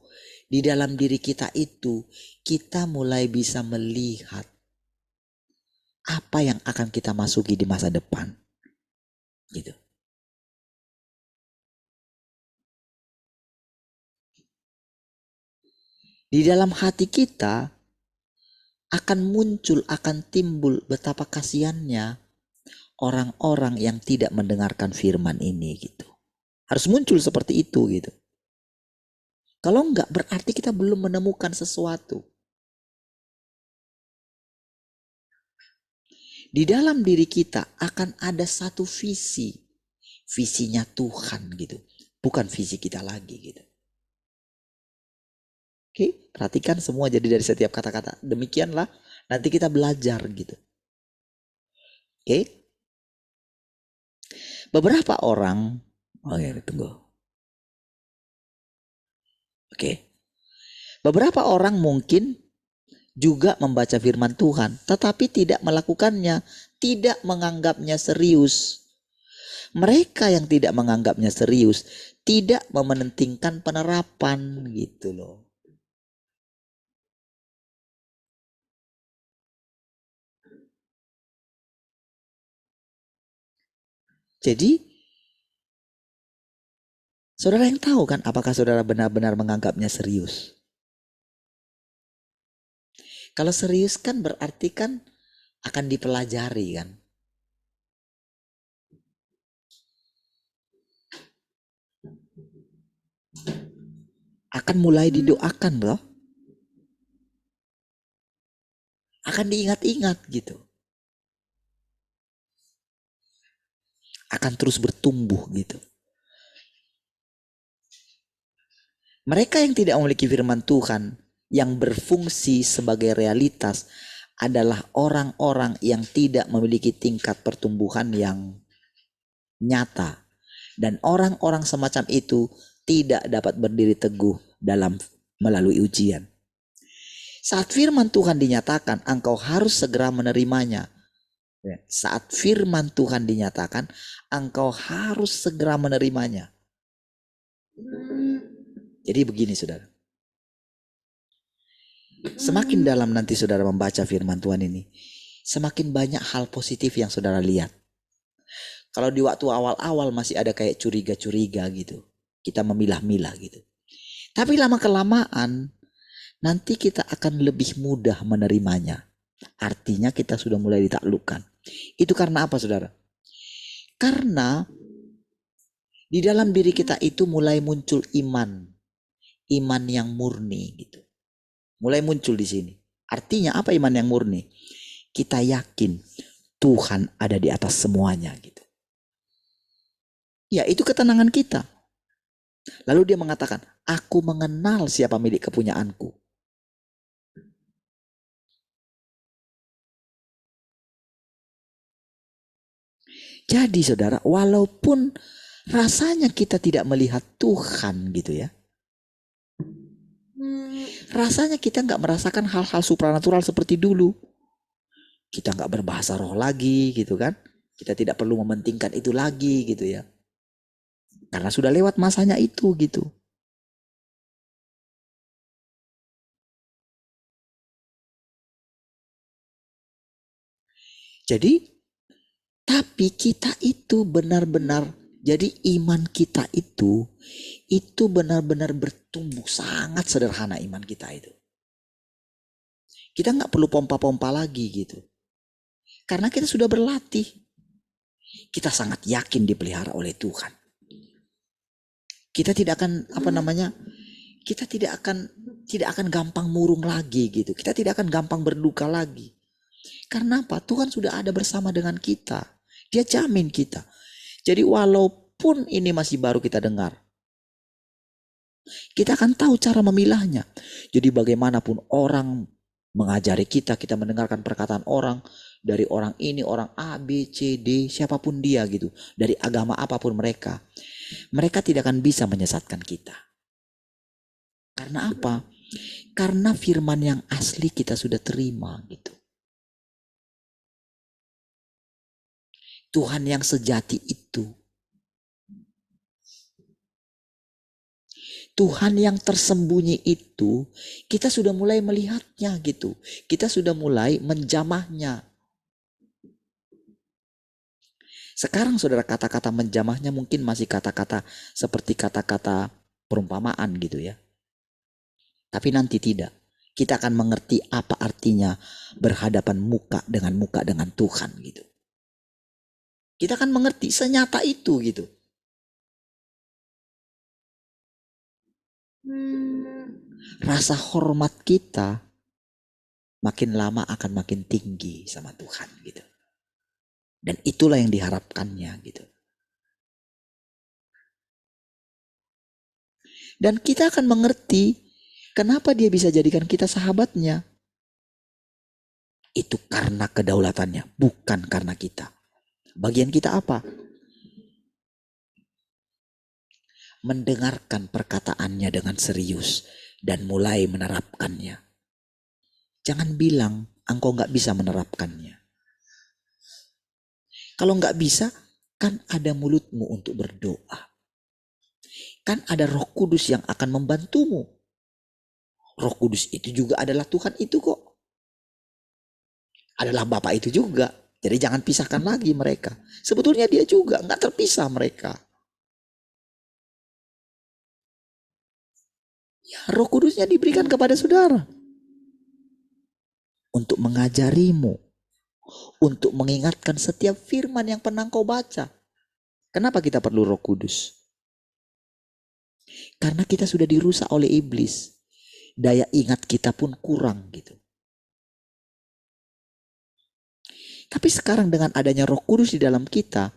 di dalam diri kita itu, kita mulai bisa melihat apa yang akan kita masuki di masa depan. Gitu. Di dalam hati kita akan muncul, akan timbul betapa kasihannya orang-orang yang tidak mendengarkan firman ini gitu. Harus muncul seperti itu gitu. Kalau enggak berarti kita belum menemukan sesuatu. Di dalam diri kita akan ada satu visi. Visinya Tuhan gitu. Bukan visi kita lagi gitu. Oke, perhatikan semua jadi dari setiap kata-kata. Demikianlah nanti kita belajar gitu. Oke. Beberapa orang, tunggu. Oke. Beberapa orang mungkin juga membaca firman Tuhan, tetapi tidak melakukannya, tidak menganggapnya serius. Mereka yang tidak menganggapnya serius, tidak mementingkan penerapan gitu loh. Jadi, saudara yang tahu kan apakah saudara benar-benar menganggapnya serius? Kalau serius kan berarti kan akan dipelajari kan. Akan mulai didoakan loh. Akan diingat-ingat gitu. Akan terus bertumbuh gitu. Mereka yang tidak memiliki firman Tuhan, yang berfungsi sebagai realitas, adalah orang-orang yang tidak memiliki tingkat pertumbuhan yang nyata. Dan orang-orang semacam itu tidak dapat berdiri teguh dalam melalui ujian. Saat firman Tuhan dinyatakan, engkau harus segera menerimanya. Saat firman Tuhan dinyatakan, engkau harus segera menerimanya. Jadi begini saudara. Semakin dalam nanti saudara membaca firman Tuhan ini, semakin banyak hal positif yang saudara lihat. Kalau di waktu awal-awal masih ada kayak curiga-curiga gitu. Kita memilah-milah gitu. Tapi lama-kelamaan nanti kita akan lebih mudah menerimanya. Artinya kita sudah mulai ditaklukkan. Itu karena apa saudara? Karena di dalam diri kita itu mulai muncul iman. Iman yang murni gitu. Mulai muncul di sini. Artinya apa iman yang murni? Kita yakin Tuhan ada di atas semuanya gitu. Ya, itu ketenangan kita. Lalu dia mengatakan, aku mengenal siapa milik kepunyaanku. Jadi saudara, walaupun rasanya kita tidak melihat Tuhan gitu ya. Rasanya kita nggak merasakan hal-hal supranatural seperti dulu. Kita nggak berbahasa roh lagi gitu kan. Kita tidak perlu mementingkan itu lagi gitu ya. Karena sudah lewat masanya itu gitu. Jadi, tapi kita itu benar-benar, jadi iman kita itu benar-benar bertumbuh. Sangat sederhana iman kita itu. Kita nggak perlu pompa-pompa lagi gitu. Karena kita sudah berlatih. Kita sangat yakin dipelihara oleh Tuhan. Kita tidak akan kita tidak akan gampang murung lagi gitu. Kita tidak akan gampang berduka lagi. Karena apa? Tuhan sudah ada bersama dengan kita. Dia jamin kita. Jadi walaupun ini masih baru kita dengar, kita akan tahu cara memilahnya. Jadi bagaimanapun orang mengajari kita, kita mendengarkan perkataan orang, dari orang ini, orang A, B, C, D, siapapun dia gitu. Dari agama apapun mereka. Mereka tidak akan bisa menyesatkan kita. Karena apa? Karena firman yang asli kita sudah terima gitu. Tuhan yang sejati itu. Tuhan yang tersembunyi itu, kita sudah mulai melihatnya gitu. Kita sudah mulai menjamahnya. Sekarang saudara, kata-kata menjamahnya mungkin masih kata-kata seperti kata-kata perumpamaan gitu ya. Tapi nanti tidak. Kita akan mengerti apa artinya berhadapan muka dengan Tuhan gitu. Kita akan mengerti senyata itu gitu. Rasa hormat kita makin lama akan makin tinggi sama Tuhan gitu. Dan itulah yang diharapkannya gitu. Dan kita akan mengerti kenapa dia bisa jadikan kita sahabatnya. Itu karena kedaulatannya, bukan karena kita. Bagian kita apa? Mendengarkan perkataannya dengan serius dan mulai menerapkannya. Jangan bilang engkau gak bisa menerapkannya. Kalau nggak bisa, kan ada mulutmu untuk berdoa. Kan ada Roh Kudus yang akan membantumu. Roh Kudus itu juga adalah Tuhan itu kok. Adalah Bapa itu juga. Jadi jangan pisahkan lagi mereka. Sebetulnya dia juga nggak terpisah mereka. Ya, Roh Kudusnya diberikan kepada saudara. Untuk mengajarimu. Untuk mengingatkan setiap firman yang pernah kau baca. Kenapa kita perlu Roh Kudus? Karena kita sudah dirusak oleh iblis. Daya ingat kita pun kurang gitu. Tapi sekarang dengan adanya Roh Kudus di dalam kita,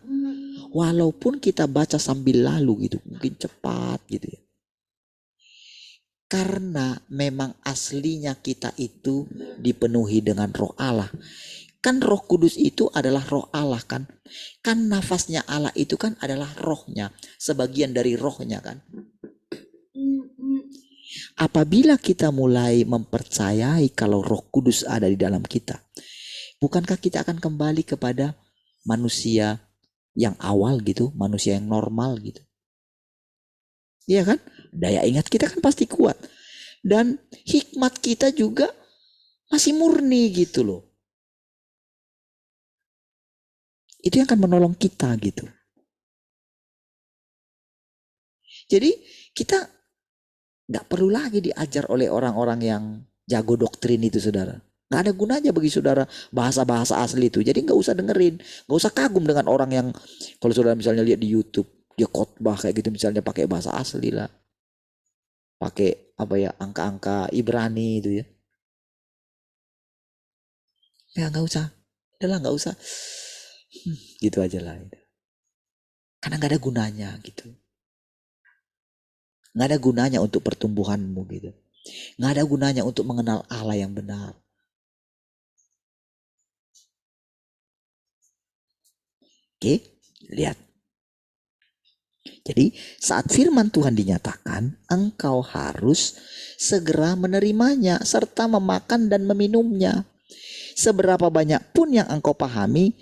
walaupun kita baca sambil lalu gitu, mungkin cepat gitu ya. Karena memang aslinya kita itu dipenuhi dengan Roh Allah. Kan Roh Kudus itu adalah roh Allah kan. Kan nafasnya Allah itu kan adalah rohnya. Sebagian dari rohnya kan. Apabila kita mulai mempercayai kalau Roh Kudus ada di dalam kita, bukankah kita akan kembali kepada manusia yang awal gitu, manusia yang normal gitu. Iya kan? Daya ingat kita kan pasti kuat. Dan hikmat kita juga masih murni gitu loh. Itu yang akan menolong kita gitu. Jadi kita nggak perlu lagi diajar oleh orang-orang yang jago doktrin itu saudara. Nggak ada gunanya bagi saudara bahasa-bahasa asli itu. Jadi nggak usah dengerin. Nggak usah kagum dengan orang yang kalau saudara misalnya lihat di YouTube. Dia khotbah kayak gitu misalnya pakai bahasa asli lah. Pakai apa ya angka-angka Ibrani itu ya. Ya nggak usah. Udahlah nggak usah. Gitu aja lah. Karena nggak ada gunanya gitu. Nggak ada gunanya untuk pertumbuhanmu gitu. Nggak ada gunanya untuk mengenal Allah yang benar. Oke, lihat. Jadi saat firman Tuhan dinyatakan, engkau harus segera menerimanya serta memakan dan meminumnya. Seberapa banyak pun yang engkau pahami,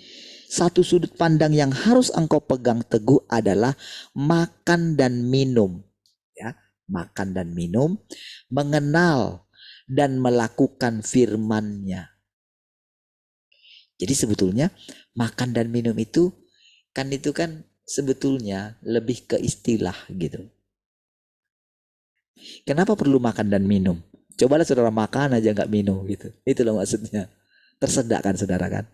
satu sudut pandang yang harus engkau pegang teguh adalah makan dan minum. Ya, makan dan minum, mengenal dan melakukan firman-Nya. Jadi sebetulnya makan dan minum itu kan sebetulnya lebih ke istilah gitu. Kenapa perlu makan dan minum? Cobalah saudara makan aja nggak minum gitu. Itulah maksudnya. Tersedak kan saudara kan.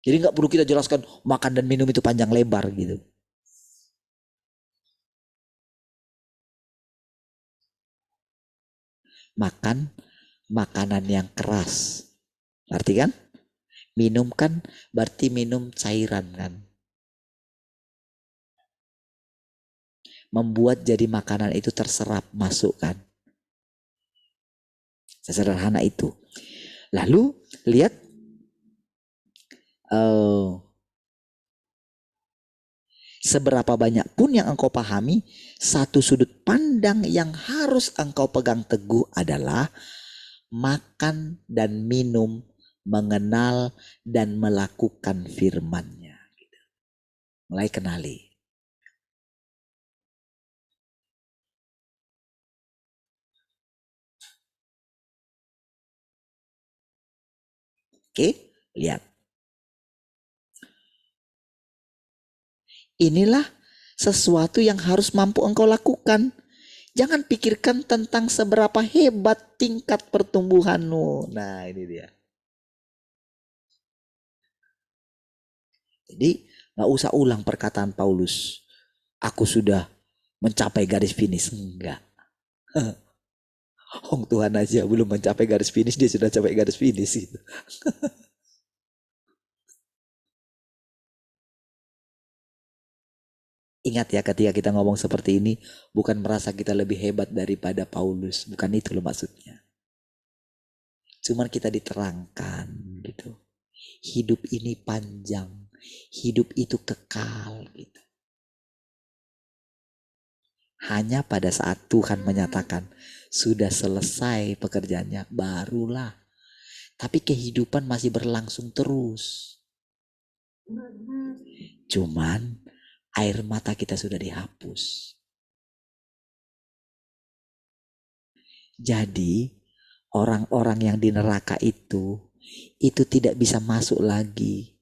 Jadi nggak perlu kita jelaskan makan dan minum itu panjang lebar gitu. Makan makanan yang keras. Arti kan? Minum kan berarti minum cairan kan. Membuat jadi makanan itu terserap masuk kan. Sesederhana itu. Lalu lihat seberapa banyak pun yang engkau pahami, satu sudut pandang yang harus engkau pegang teguh adalah makan dan minum, mengenal dan melakukan firman-Nya. Mulai kenali. Oke, lihat. Inilah sesuatu yang harus mampu engkau lakukan. Jangan pikirkan tentang seberapa hebat tingkat pertumbuhanmu. Nah, ini dia. Jadi, nggak usah ulang perkataan Paulus. Aku sudah mencapai garis finish. Enggak. Tuhan aja belum mencapai garis finish, dia sudah capai garis finish gitu. Ingat ya ketika kita ngomong seperti ini, bukan merasa kita lebih hebat daripada Paulus. Bukan itu loh maksudnya. Cuman kita diterangkan gitu. Hidup ini panjang. Hidup itu kekal gitu. Hanya pada saat Tuhan menyatakan sudah selesai pekerjaannya, barulah. Tapi kehidupan masih berlangsung terus. Cuman air mata kita sudah dihapus. Jadi orang-orang yang di neraka itu tidak bisa masuk lagi.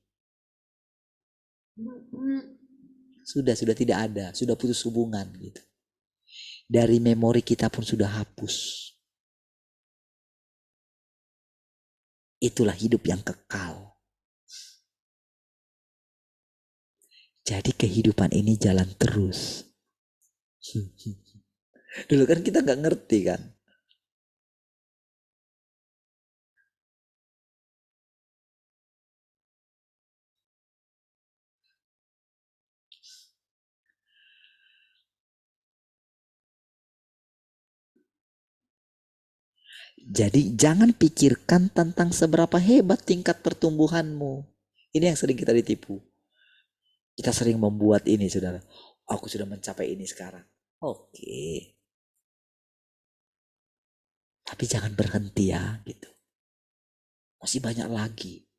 Sudah tidak ada, sudah putus hubungan gitu. Dari memori kita pun sudah hapus. Itulah hidup yang kekal. Jadi kehidupan ini jalan terus. Dulu kan kita nggak ngerti kan. Jadi jangan pikirkan tentang seberapa hebat tingkat pertumbuhanmu. Ini yang sering kita ditipu. Kita sering membuat ini, saudara. Aku sudah mencapai ini sekarang. Oke. Tapi jangan berhenti ya, gitu. Masih banyak lagi.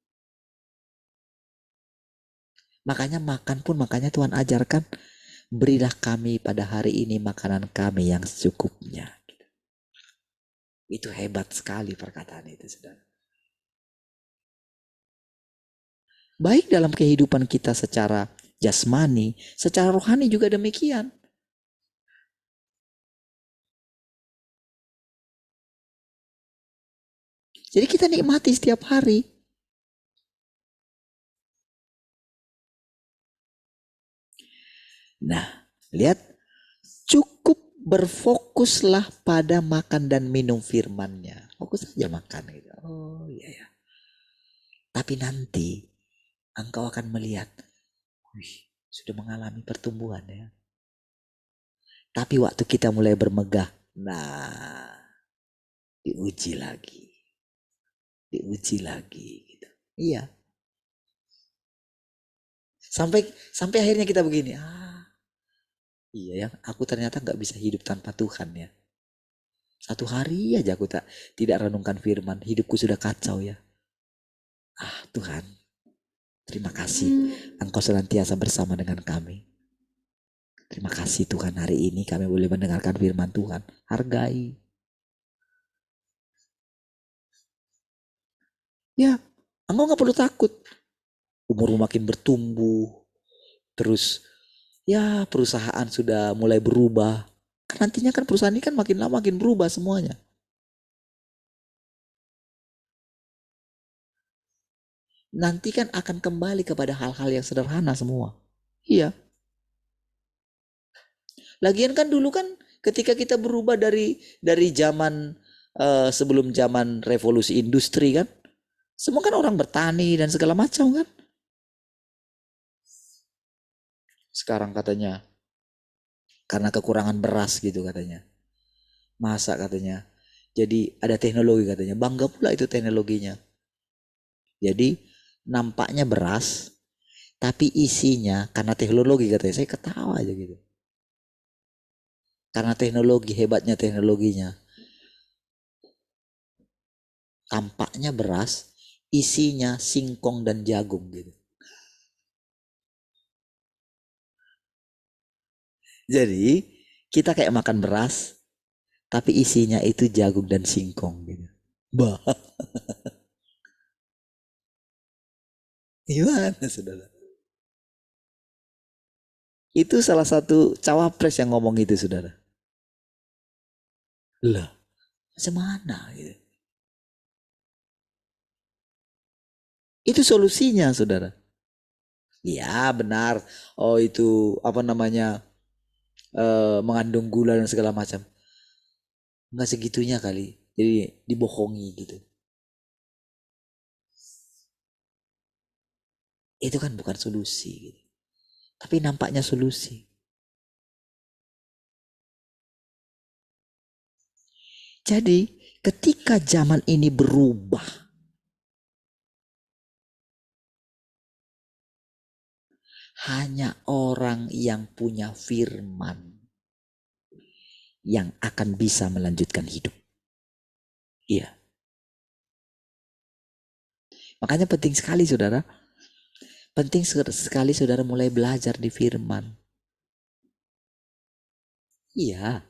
Makanya makan pun, makanya Tuhan ajarkan, berilah kami pada hari ini makanan kami yang secukupnya. Gitu. Itu hebat sekali perkataan itu, saudara. Baik dalam kehidupan kita secara jasmani, secara rohani juga demikian. Jadi kita nikmati setiap hari. Nah, lihat, cukup berfokuslah pada makan dan minum firman-Nya. Fokus saja makan gitu. Oh iya ya. Tapi nanti engkau akan melihat, wih, sudah mengalami pertumbuhan ya. Tapi waktu kita mulai bermegah, nah, diuji lagi. Diuji lagi gitu. Iya. Sampai akhirnya kita begini, iya ya, aku ternyata nggak bisa hidup tanpa Tuhan ya. Satu hari aja aku tidak renungkan firman, hidupku sudah kacau ya. Tuhan, terima kasih Engkau senantiasa bersama dengan kami. Terima kasih Tuhan, hari ini kami boleh mendengarkan firman Tuhan. Hargai. Ya, engkau nggak perlu takut. Umurmu makin bertumbuh, terus ya perusahaan sudah mulai berubah. Nantinya kan perusahaan ini kan makin lama makin berubah semuanya. Nanti kan akan kembali kepada hal-hal yang sederhana semua. Iya. Lagian kan dulu kan ketika kita berubah dari zaman sebelum zaman revolusi industri kan, semua kan orang bertani dan segala macam kan. Sekarang katanya karena kekurangan beras gitu katanya. Masa katanya. Jadi ada teknologi katanya. Bangga pula itu teknologinya. Jadi nampaknya beras tapi isinya karena teknologi katanya. Saya ketawa aja gitu. Karena teknologi, hebatnya teknologinya. Tampaknya beras, isinya singkong dan jagung gitu. Jadi kita kayak makan beras, tapi isinya itu jagung dan singkong gitu. Bah, gimana saudara? Itu salah satu cawapres yang ngomong itu saudara. Lah, macam mana gitu? Itu solusinya saudara. Ya benar. Oh itu apa namanya mengandung gula dan segala macam. Enggak segitunya kali. Jadi dibohongi gitu. Itu kan bukan solusi gitu. Tapi nampaknya solusi. Jadi ketika zaman ini berubah, hanya orang yang punya firman yang akan bisa melanjutkan hidup. Iya. Makanya penting sekali saudara. Penting sekali saudara mulai belajar di firman. Iya.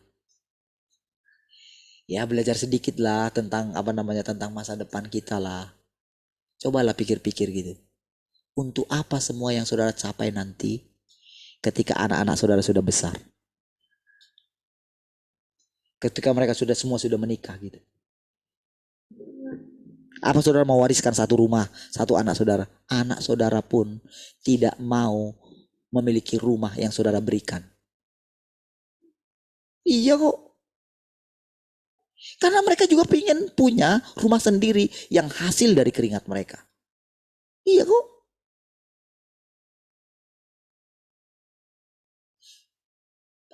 Ya belajar sedikit lah tentang apa namanya, tentang masa depan kita lah. Cobalah pikir-pikir gitu. Untuk apa semua yang saudara capai nanti ketika anak-anak saudara sudah besar? Ketika mereka semua sudah menikah gitu. Apa saudara mau wariskan satu rumah, satu anak saudara? Anak saudara pun tidak mau memiliki rumah yang saudara berikan. Iya kok. Karena mereka juga pengen punya rumah sendiri yang hasil dari keringat mereka. Iya kok.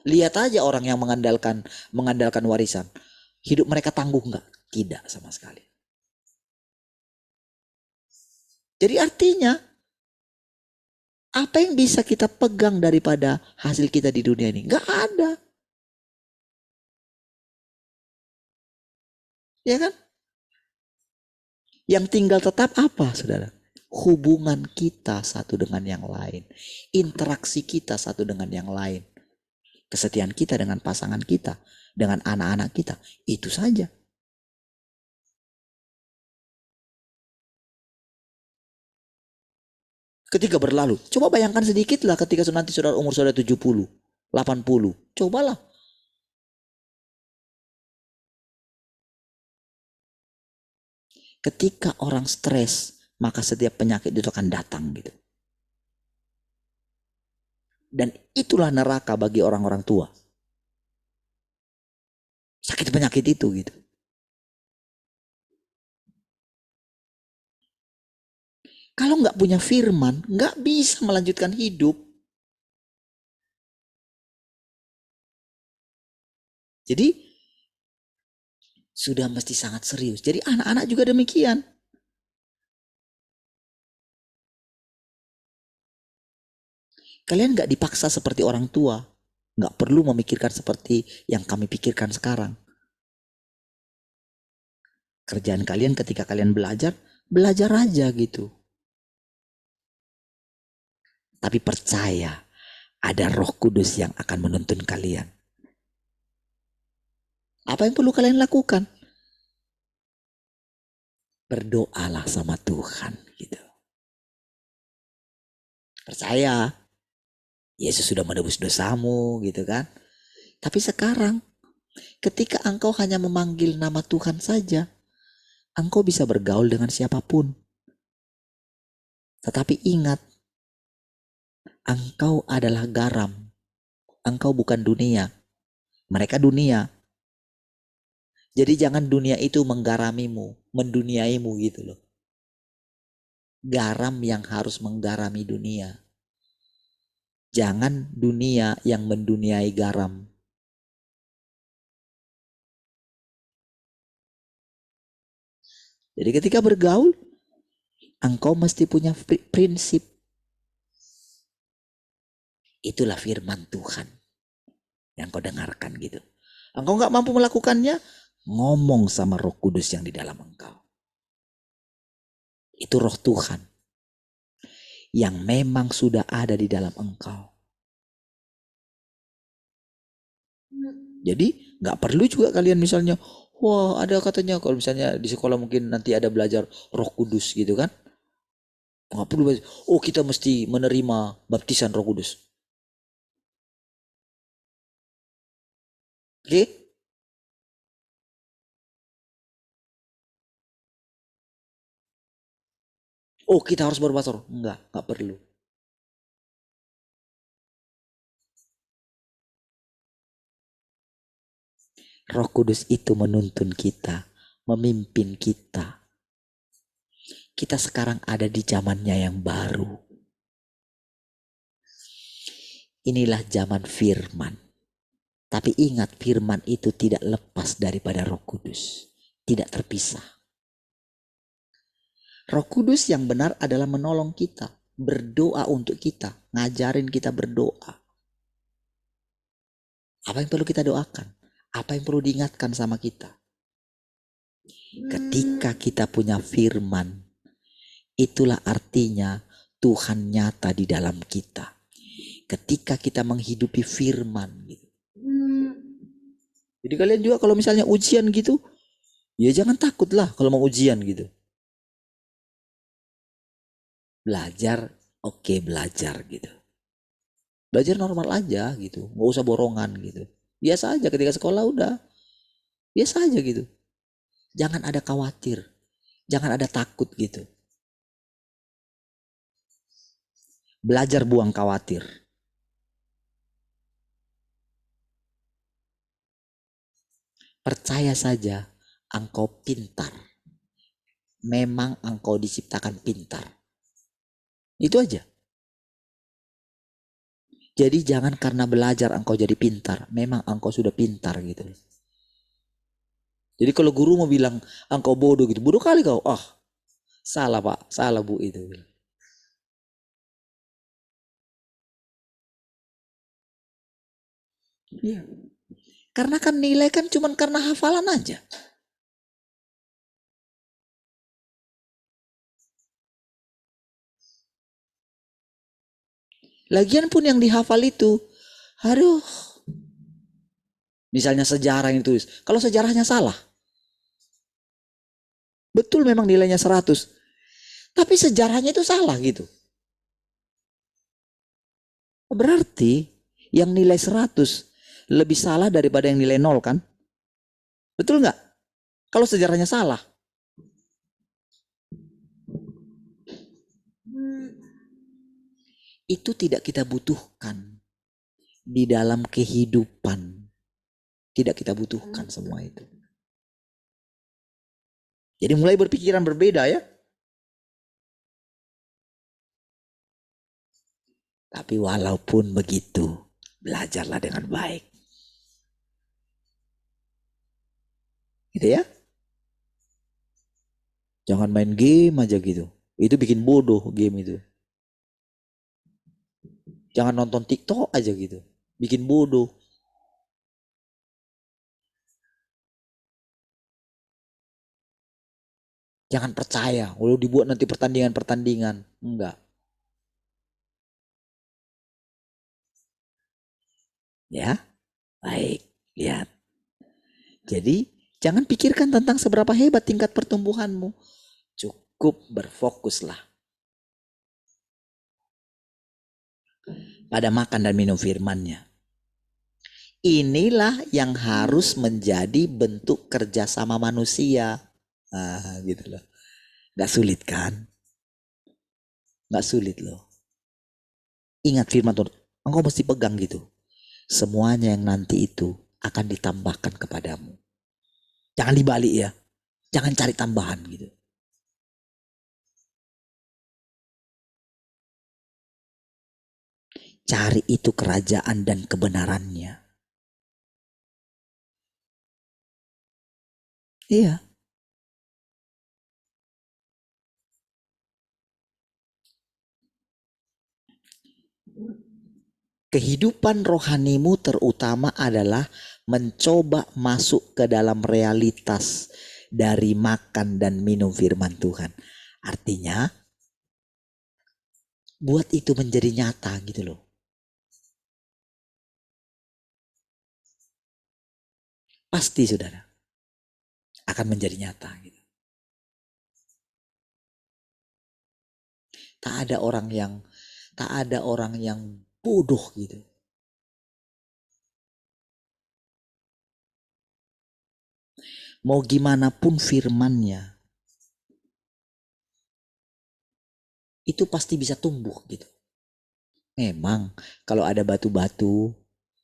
Lihat aja orang yang mengandalkan warisan. Hidup mereka tangguh nggak? Tidak sama sekali. Jadi artinya, apa yang bisa kita pegang daripada hasil kita di dunia ini? Nggak ada. Ya kan? Yang tinggal tetap apa, saudara? Hubungan kita satu dengan yang lain. Interaksi kita satu dengan yang lain. Kesetiaan kita dengan pasangan kita. Dengan anak-anak kita. Itu saja. Ketika berlalu. Coba bayangkan sedikitlah ketika nanti saudara umur saudara 70, 80. Cobalah. Ketika orang stres, maka setiap penyakit itu akan datang gitu. Dan itulah neraka bagi orang-orang tua. Sakit penyakit itu gitu. Kalau nggak punya firman, nggak bisa melanjutkan hidup. Jadi sudah mesti sangat serius. Jadi anak-anak juga demikian. Kalian nggak dipaksa seperti orang tua. Nggak perlu memikirkan seperti yang kami pikirkan sekarang. Kerjaan kalian ketika kalian belajar, belajar aja gitu. Tapi percaya, ada Roh Kudus yang akan menuntun kalian. Apa yang perlu kalian lakukan? Berdoalah sama Tuhan gitu. Percaya, Yesus sudah menebus dosamu gitu kan. Tapi sekarang, ketika engkau hanya memanggil nama Tuhan saja, engkau bisa bergaul dengan siapapun. Tetapi ingat, engkau adalah garam. Engkau bukan dunia. Mereka dunia. Jadi jangan dunia itu menggaramimu, menduniaimu gitu loh. Garam yang harus menggarami dunia. Jangan dunia yang menduniai garam. Jadi ketika bergaul, engkau mesti punya prinsip. Itulah firman Tuhan yang kau dengarkan gitu. Engkau gak mampu melakukannya, ngomong sama Roh Kudus yang di dalam engkau. Itu Roh Tuhan yang memang sudah ada di dalam engkau. Jadi gak perlu juga kalian misalnya, wah ada katanya kalau misalnya di sekolah mungkin nanti ada belajar Roh Kudus gitu kan. Gak perlu, oh kita mesti menerima baptisan Roh Kudus. Oke? Oh kita harus berbahasa roh. Enggak, gak perlu. Roh Kudus itu menuntun kita, memimpin kita. Kita sekarang ada di zamannya yang baru. Inilah zaman firman. Tapi ingat, firman itu tidak lepas daripada Roh Kudus. Tidak terpisah. Roh Kudus yang benar adalah menolong kita, berdoa untuk kita, ngajarin kita berdoa. Apa yang perlu kita doakan? Apa yang perlu diingatkan sama kita? Ketika kita punya firman, itulah artinya Tuhan nyata di dalam kita. Ketika kita menghidupi firman gitu. Jadi kalian juga kalau misalnya ujian gitu, ya jangan takut lah kalau mau ujian gitu. Belajar, oke belajar gitu. Belajar normal aja gitu, nggak usah borongan gitu. Biasa aja ketika sekolah udah, biasa aja gitu. Jangan ada khawatir, jangan ada takut gitu. Belajar buang khawatir. Percaya saja, engkau pintar. Memang engkau diciptakan pintar. Itu aja. Jadi jangan karena belajar engkau jadi pintar. Memang engkau sudah pintar gitu. Jadi kalau guru mau bilang engkau bodoh gitu, bodoh kali kau. Ah, salah pak, salah bu itu. Iya. Karena kan nilai kan cuman karena hafalan aja. Lagian pun yang dihafal itu, aduh, misalnya sejarah yang ditulis. Kalau sejarahnya salah, betul memang nilainya 100. Tapi sejarahnya itu salah gitu. Berarti yang nilai 100 lebih salah daripada yang nilai 0 kan? Betul nggak? Kalau sejarahnya salah. Itu tidak kita butuhkan di dalam kehidupan. Tidak kita butuhkan semua itu. Jadi mulai berpikiran berbeda ya. Tapi walaupun begitu, belajarlah dengan baik. Gitu ya. Jangan main game aja gitu. Itu bikin bodoh game itu. Jangan nonton TikTok aja gitu. Bikin bodoh. Jangan percaya. Kalau dibuat nanti pertandingan-pertandingan. Enggak. Ya. Baik. Lihat. Jadi jangan pikirkan tentang seberapa hebat tingkat pertumbuhanmu. Cukup berfokuslah pada makan dan minum firman-Nya. Inilah yang harus menjadi bentuk kerjasama manusia. Nah, gitu loh. Gak sulit kan? Gak sulit loh. Ingat firman Tuhan. Engkau mesti pegang gitu. Semuanya yang nanti itu akan ditambahkan kepadamu. Jangan dibalik ya. Jangan cari tambahan gitu. Cari itu kerajaan dan kebenarannya. Iya. Kehidupan rohanimu terutama adalah mencoba masuk ke dalam realitas dari makan dan minum firman Tuhan. Artinya, buat itu menjadi nyata gitu loh. Pasti saudara akan menjadi nyata gitu. Tak ada orang yang bodoh gitu. Mau gimana pun firmannya, itu pasti bisa tumbuh gitu. Memang kalau ada batu-batu,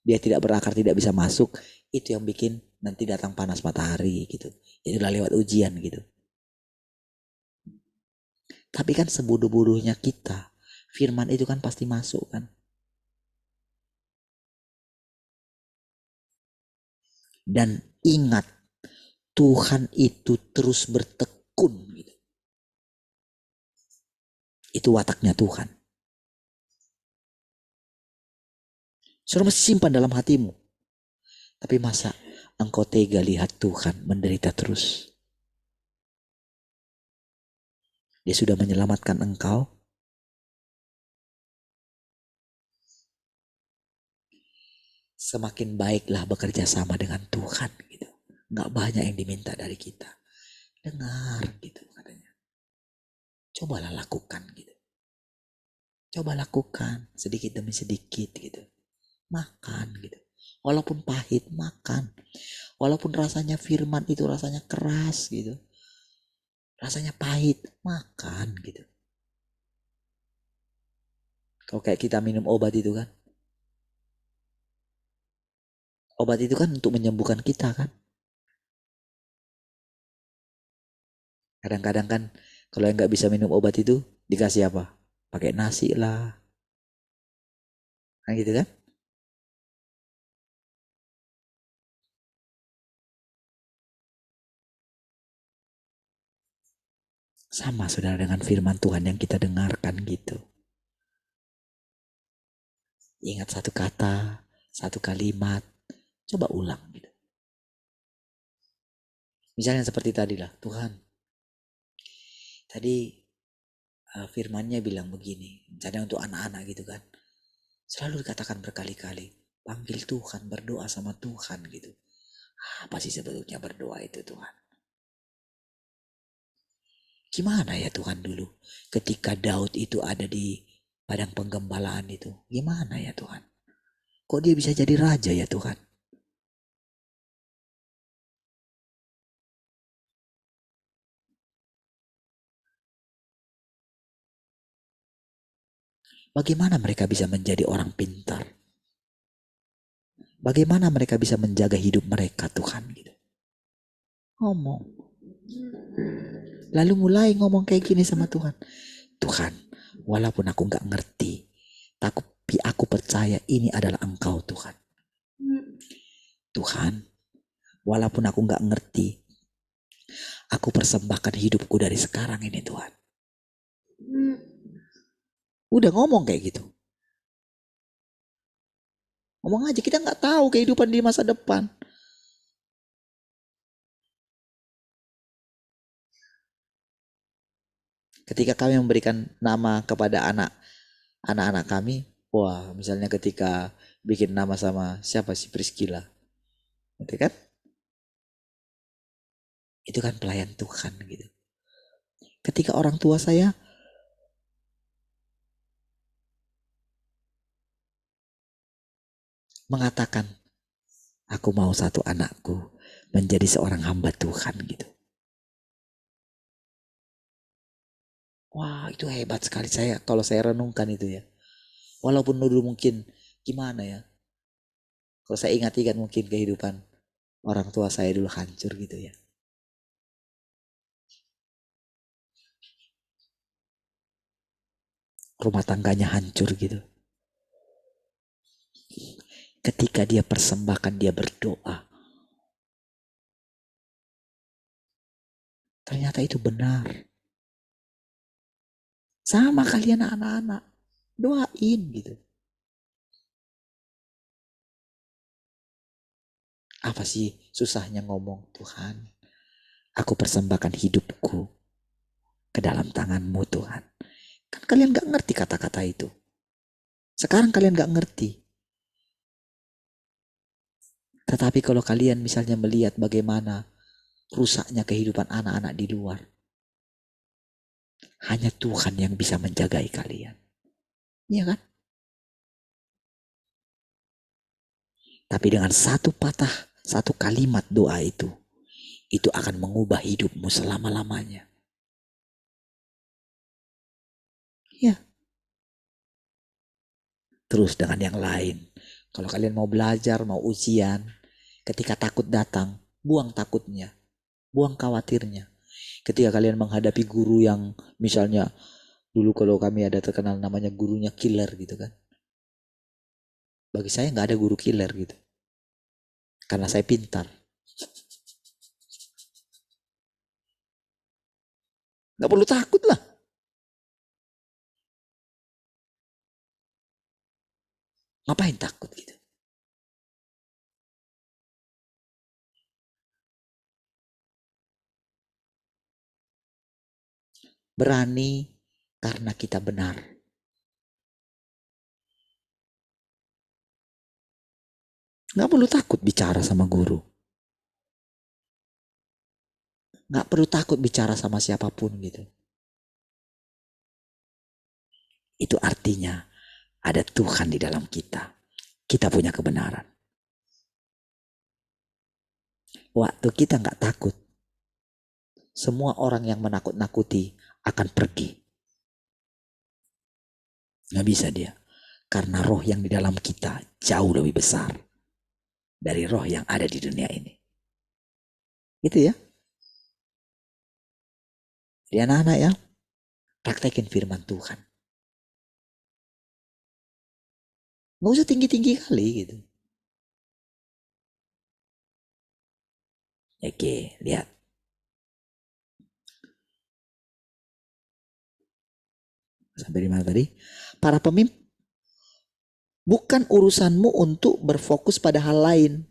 dia tidak berakar, tidak bisa masuk, itu yang bikin nanti datang panas matahari gitu. Itulah lewat ujian gitu. Tapi kan sebodoh-bodohnya kita, firman itu kan pasti masuk kan. Dan ingat, Tuhan itu terus bertekun gitu. Itu wataknya Tuhan. Suruh mesti simpan dalam hatimu. Tapi masa engkau tega lihat Tuhan menderita terus? Dia sudah menyelamatkan engkau. Semakin baiklah bekerja sama dengan Tuhan gitu. Nggak banyak yang diminta dari kita. Dengar gitu katanya. Cobalah lakukan gitu. Coba lakukan sedikit demi sedikit gitu. Makan gitu. Walaupun pahit, makan. Walaupun rasanya firman itu rasanya keras gitu. Rasanya pahit, makan gitu. Kalau kayak kita minum obat itu kan. Obat itu kan untuk menyembuhkan kita kan. Kadang-kadang kan kalau yang nggak bisa minum obat itu dikasih apa? Pakai nasi lah. Nah gitu kan. Sama saudara dengan firman Tuhan yang kita dengarkan gitu. Ingat satu kata, satu kalimat, coba ulang gitu. Misalnya seperti tadi lah, Tuhan, tadi firmannya bilang begini, misalnya untuk anak-anak gitu kan. Selalu dikatakan berkali-kali, panggil Tuhan, berdoa sama Tuhan gitu. Apa sih sebetulnya berdoa itu Tuhan? Gimana ya Tuhan dulu ketika Daud itu ada di padang penggembalaan itu? Gimana ya Tuhan? Kok dia bisa jadi raja ya Tuhan? Bagaimana mereka bisa menjadi orang pintar? Bagaimana mereka bisa menjaga hidup mereka Tuhan gitu? Ngomong. Lalu mulai ngomong kayak gini sama Tuhan. Tuhan, walaupun aku nggak ngerti, tapi aku percaya ini adalah Engkau Tuhan. Tuhan, walaupun aku nggak ngerti, aku persembahkan hidupku dari sekarang ini Tuhan. Udah ngomong kayak gitu. Ngomong aja, kita nggak tahu kehidupan di masa depan. Ketika kami memberikan nama kepada anak-anak kami, wah misalnya ketika bikin nama sama siapa sih Priscilla, gitu kan? Itu kan pelayan Tuhan gitu. Ketika orang tua saya mengatakan, aku mau satu anakku menjadi seorang hamba Tuhan gitu. Wah itu hebat sekali saya kalau saya renungkan itu ya. Walaupun dulu mungkin gimana ya. Kalau saya ingat-ingat mungkin kehidupan orang tua saya dulu hancur gitu ya. Rumah tangganya hancur gitu. Ketika dia persembahkan, dia berdoa. Ternyata itu benar. Sama kalian anak-anak. Doain gitu. Apa sih susahnya ngomong, Tuhan, aku persembahkan hidupku ke dalam tangan-Mu Tuhan. Kan kalian gak ngerti kata-kata itu. Sekarang kalian gak ngerti. Tetapi kalau kalian misalnya melihat bagaimana rusaknya kehidupan anak-anak di luar. Hanya Tuhan yang bisa menjagai kalian. Iya kan? Tapi dengan satu patah, satu kalimat doa itu akan mengubah hidupmu selama-lamanya. Ya. Terus dengan yang lain. Kalau kalian mau belajar, mau ujian, ketika takut datang, buang takutnya, buang khawatirnya. Ketika kalian menghadapi guru yang misalnya dulu kalau kami ada terkenal namanya gurunya killer gitu kan. Bagi saya nggak ada guru killer gitu. Karena saya pintar. Nggak perlu takut lah. Ngapain takut gitu. Berani karena kita benar. Nggak perlu takut bicara sama guru. Nggak perlu takut bicara sama siapapun gitu. Itu artinya ada Tuhan di dalam kita. Kita punya kebenaran. Waktu kita nggak takut, semua orang yang menakut-nakuti akan pergi. Nggak bisa dia. Karena roh yang di dalam kita jauh lebih besar dari roh yang ada di dunia ini. Itu ya. Jadi anak-anak ya, praktekin firman Tuhan. Nggak usah tinggi-tinggi kali gitu. Oke, lihat. Sampai di mana tadi? Para pemimpin, bukan urusanmu untuk berfokus pada hal lain.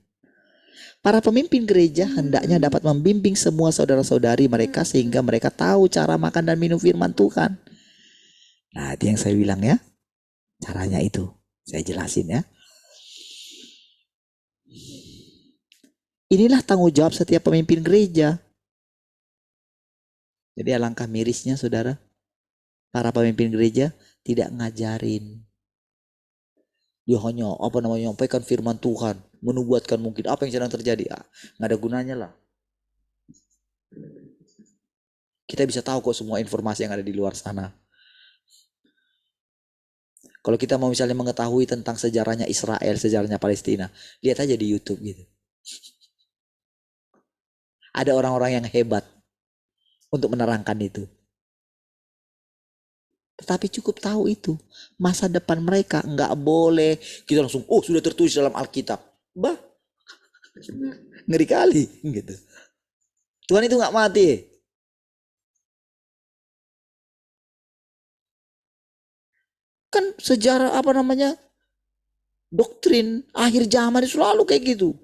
Para pemimpin gereja hendaknya dapat membimbing semua saudara-saudari mereka sehingga mereka tahu cara makan dan minum firman Tuhan. Nah, itu yang saya bilang ya. Caranya itu. Saya jelasin ya. Inilah tanggung jawab setiap pemimpin gereja. Jadi alangkah mirisnya saudara. Para pemimpin gereja tidak ngajarin. Dia hanya menyampaikan firman Tuhan, menubuatkan mungkin apa yang sedang terjadi. Nggak ada gunanya lah. Kita bisa tahu kok semua informasi yang ada di luar sana. Kalau kita mau misalnya mengetahui tentang sejarahnya Israel, sejarahnya Palestina, lihat aja di YouTube gitu. Ada orang-orang yang hebat untuk menerangkan itu. Tetapi cukup tahu itu. Masa depan mereka nggak boleh. Kita langsung, oh sudah tertulis dalam Alkitab. Bah, ngeri kali. Gitu. Tuhan itu nggak mati. Kan sejarah doktrin akhir zaman itu selalu kayak gitu.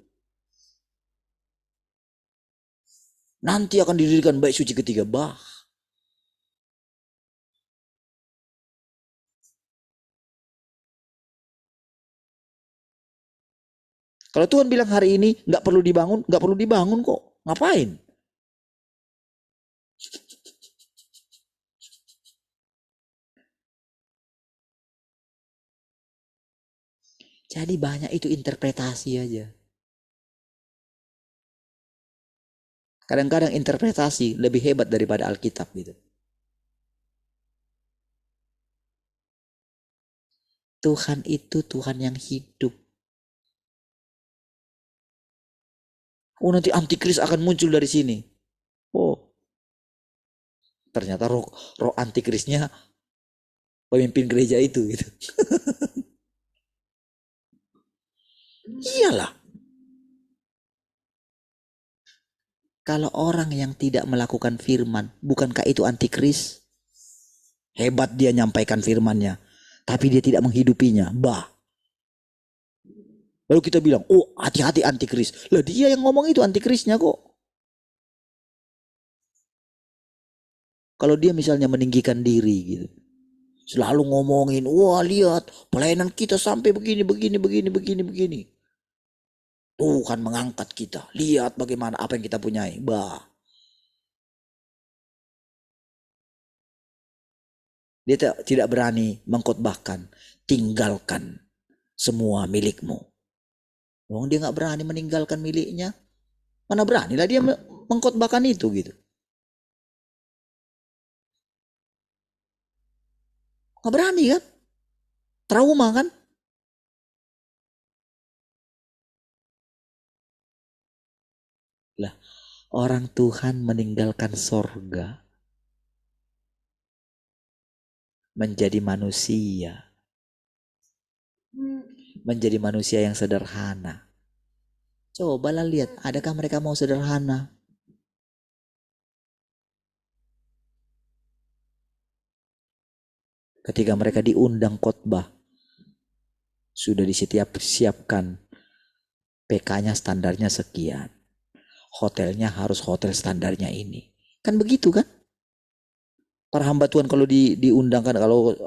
Nanti akan didirikan bait suci ketiga. Bah. Kalau Tuhan bilang hari ini nggak perlu dibangun kok. Ngapain? Jadi banyak itu interpretasi aja. Kadang-kadang interpretasi lebih hebat daripada Alkitab gitu. Tuhan itu Tuhan yang hidup. Oh nanti antikris akan muncul dari sini. Oh ternyata roh antikrisnya pemimpin gereja itu gitu. Iyalah. Kalau orang yang tidak melakukan firman, bukankah itu antikris? Hebat dia nyampaikan firmannya, tapi dia tidak menghidupinya. Bah. Lalu kita bilang, oh hati-hati antikris. Lah dia yang ngomong itu antikrisnya kok. Kalau dia misalnya meninggikan diri gitu. Selalu ngomongin, wah lihat pelayanan kita sampai begini. Tuhan mengangkat kita. Lihat bagaimana apa yang kita punyai. Bah. Dia tidak berani mengkhotbahkan. Tinggalkan semua milikmu. Wong dia nggak berani meninggalkan miliknya. Mana beranilah dia mengkhotbahkan itu gitu. Nggak berani kan? Trauma kan? Lah, orang Tuhan meninggalkan sorga. Menjadi manusia. Menjadi manusia yang sederhana. Cobalah lihat, adakah mereka mau sederhana? Ketika mereka diundang khotbah, sudah disiapkan PK-nya standarnya sekian. Hotelnya harus hotel standarnya ini. Kan begitu kan? Para hamba Tuhan kalau diundangkan,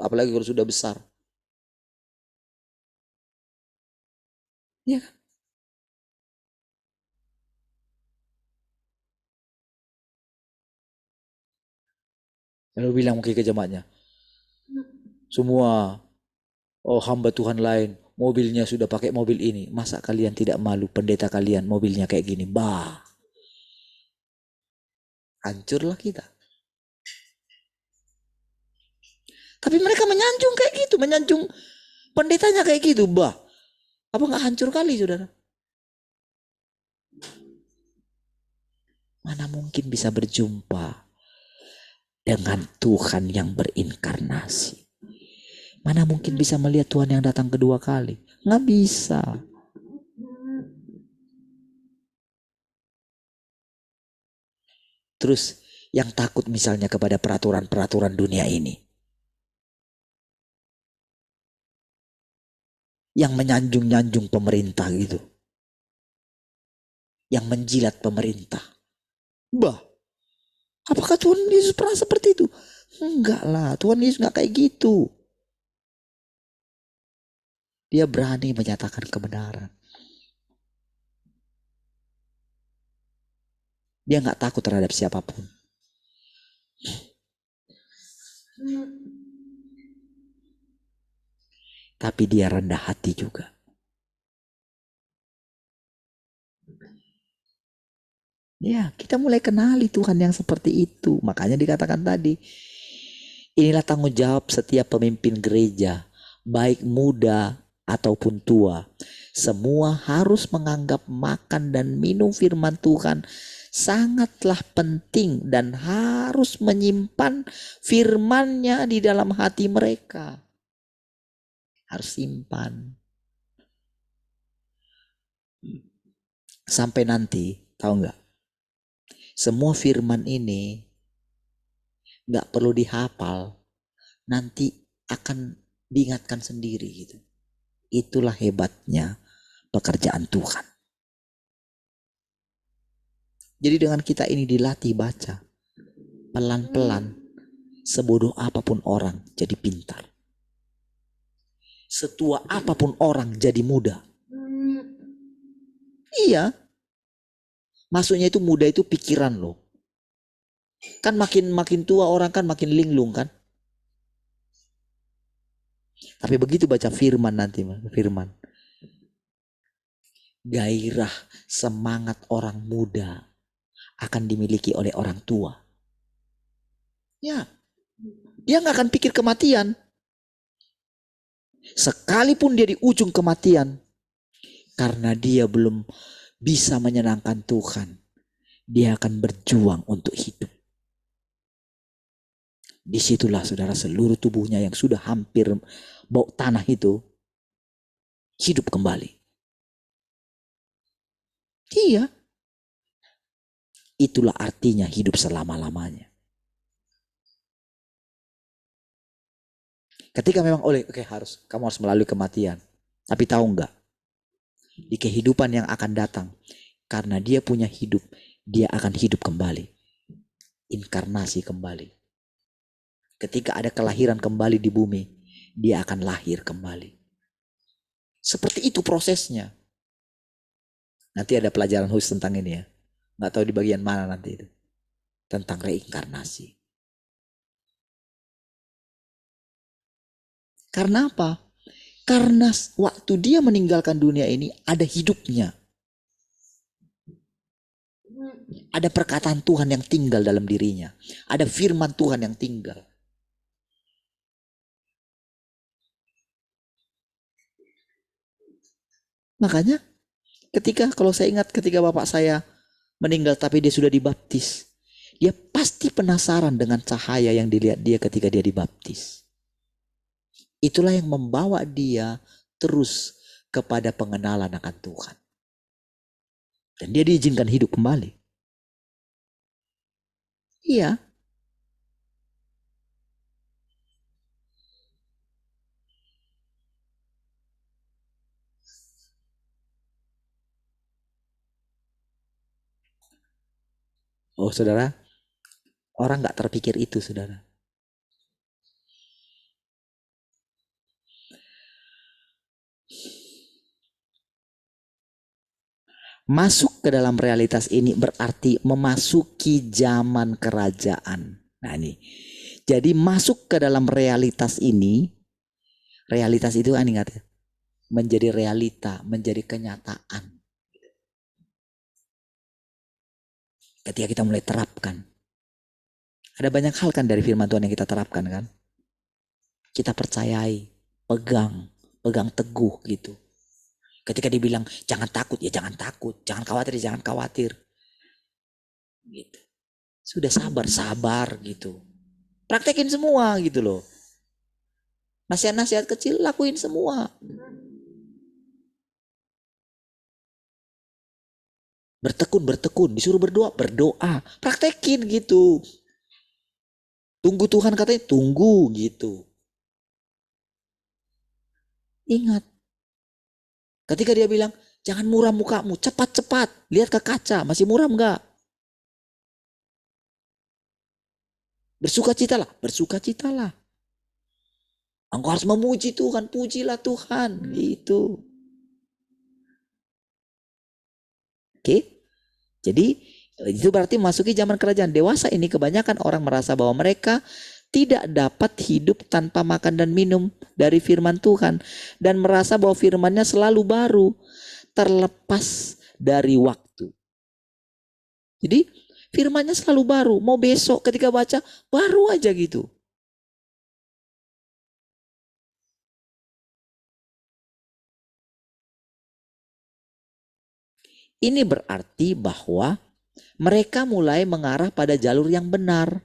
apalagi kalau sudah besar. Ya kan? Lalu bilang mungkin ke jemaatnya, semua hamba Tuhan lain mobilnya sudah pakai mobil ini, masa kalian tidak malu pendeta kalian mobilnya kayak gini? Bah, hancurlah kita. Tapi mereka menyanjung kayak gitu, menyanjung pendetanya kayak gitu. Bah, apa nggak hancur kali saudara? Mana mungkin bisa berjumpa dengan Tuhan yang berinkarnasi? Mana mungkin bisa melihat Tuhan yang datang kedua kali? Nggak bisa. Terus yang takut misalnya kepada peraturan-peraturan dunia ini. yang menyanjung-nyanjung pemerintah gitu, yang menjilat pemerintah. Bah, apakah Tuhan Yesus pernah seperti itu? Enggak lah, Tuhan Yesus enggak kayak gitu. Dia berani menyatakan kebenaran. Dia enggak takut terhadap siapapun. Tapi dia rendah hati juga. Ya, kita mulai kenali Tuhan yang seperti itu. Makanya dikatakan tadi, inilah tanggung jawab setiap pemimpin gereja, baik muda ataupun tua. Semua harus menganggap makan dan minum firman Tuhan sangatlah penting dan harus menyimpan firman-Nya di dalam hati mereka. Harus simpan. Sampai nanti, tahu nggak? Semua firman ini nggak perlu dihafal, nanti akan diingatkan sendiri gitu. Itulah hebatnya pekerjaan Tuhan. Jadi dengan kita ini dilatih baca, pelan-pelan, sebodoh apapun orang jadi pintar. Setua apapun orang jadi muda. Iya. Maksudnya itu muda itu pikiran loh. Kan makin tua orang kan makin linglung kan. Tapi begitu baca firman nanti, firman. Gairah semangat orang muda akan dimiliki oleh orang tua. Ya, dia nggak akan pikir kematian. Sekalipun dia di ujung kematian, karena dia belum bisa menyenangkan Tuhan, dia akan berjuang untuk hidup. Disitulah saudara, seluruh tubuhnya yang sudah hampir bau tanah itu hidup kembali. Iya. Itulah artinya hidup selama-lamanya. Ketika memang kamu harus melalui kematian. Tapi tahu enggak? Di kehidupan yang akan datang, karena dia punya hidup, dia akan hidup kembali. Inkarnasi kembali. Ketika ada kelahiran kembali di bumi, dia akan lahir kembali. Seperti itu prosesnya. Nanti ada pelajaran khusus tentang ini ya. Nggak tahu di bagian mana nanti itu. Tentang reinkarnasi. Karena apa? Karena waktu dia meninggalkan dunia ini ada hidupnya. Ada perkataan Tuhan yang tinggal dalam dirinya. Ada firman Tuhan yang tinggal. Makanya kalau saya ingat ketika bapak saya meninggal tapi dia sudah dibaptis. Dia pasti penasaran dengan cahaya yang dilihat dia ketika dia dibaptis. Itulah yang membawa dia terus kepada pengenalan akan Tuhan. Dan dia diizinkan hidup kembali. Iya. Oh saudara, orang gak terpikir itu saudara. Masuk ke dalam realitas ini berarti memasuki zaman kerajaan. Nah ini, jadi masuk ke dalam realitas ini, realitas itu ingat ya, menjadi realita, menjadi kenyataan. Ketika kita mulai terapkan. Ada banyak hal kan dari firman Tuhan yang kita terapkan kan. Kita percayai, pegang teguh gitu. Ketika dibilang jangan takut, ya jangan takut. Jangan khawatir, ya jangan khawatir. Gitu. Sudah sabar gitu. Praktekin semua gitu loh. Nasihat-nasihat kecil lakuin semua. Bertekun, disuruh berdoa. Praktekin gitu. Tunggu Tuhan katanya, tunggu gitu. Ingat, Ketika dia bilang, jangan muram mukamu, cepat-cepat, lihat ke kaca, masih muram enggak? Bersukacitalah, bersukacitalah. Engkau harus memuji Tuhan, pujilah Tuhan, gitu. Oke? Jadi itu berarti masuki zaman kerajaan dewasa ini kebanyakan orang merasa bahwa mereka tidak dapat hidup tanpa makan dan minum dari firman Tuhan. Dan merasa bahwa firmannya selalu baru, terlepas dari waktu. Jadi firmannya selalu baru, mau besok ketika baca baru aja gitu. Ini berarti bahwa mereka mulai mengarah pada jalur yang benar.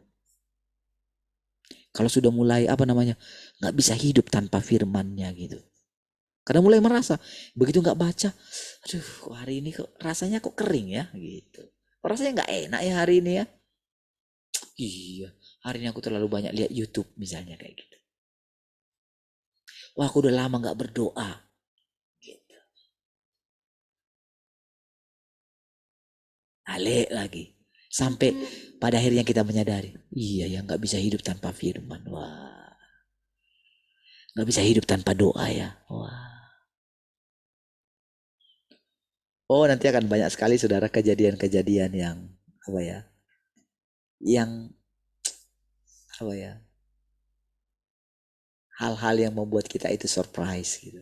Kalau sudah mulai nggak bisa hidup tanpa firmannya gitu. Karena mulai merasa begitu nggak baca, aduh kok hari ini kok rasanya kok kering ya gitu. Kok rasanya nggak enak ya hari ini ya. Iya, hari ini aku terlalu banyak lihat YouTube misalnya kayak gitu. Wah aku udah lama nggak berdoa. Gitu. Alik lagi. Sampai pada akhirnya kita menyadari, iya ya nggak bisa hidup tanpa firman. Wah, nggak bisa hidup tanpa doa ya. Wah. Oh nanti akan banyak sekali saudara kejadian-kejadian yang apa ya, yang apa ya, hal-hal yang membuat kita itu surprise gitu.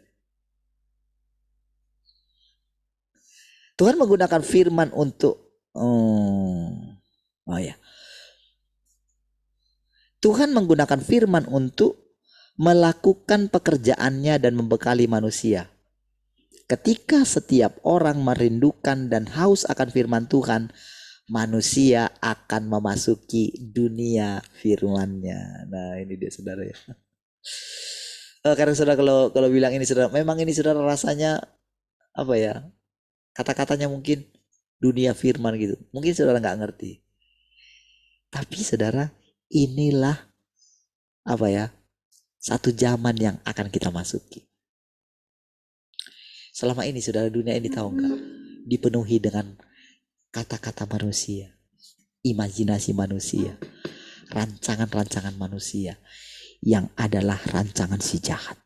Tuhan menggunakan firman untuk Tuhan menggunakan firman untuk melakukan pekerjaannya dan membekali manusia. Ketika setiap orang merindukan dan haus akan firman Tuhan, manusia akan memasuki dunia firman-Nya. Nah, ini dia saudara ya. Karena saudara kalau bilang ini saudara, memang ini saudara rasanya apa ya? Kata-katanya mungkin dunia firman gitu. Mungkin saudara nggak ngerti. Tapi saudara, inilah apa ya? Satu zaman yang akan kita masuki. Selama ini saudara, dunia ini tahu nggak? Dipenuhi dengan kata-kata manusia, imajinasi manusia, rancangan-rancangan manusia yang adalah rancangan si jahat.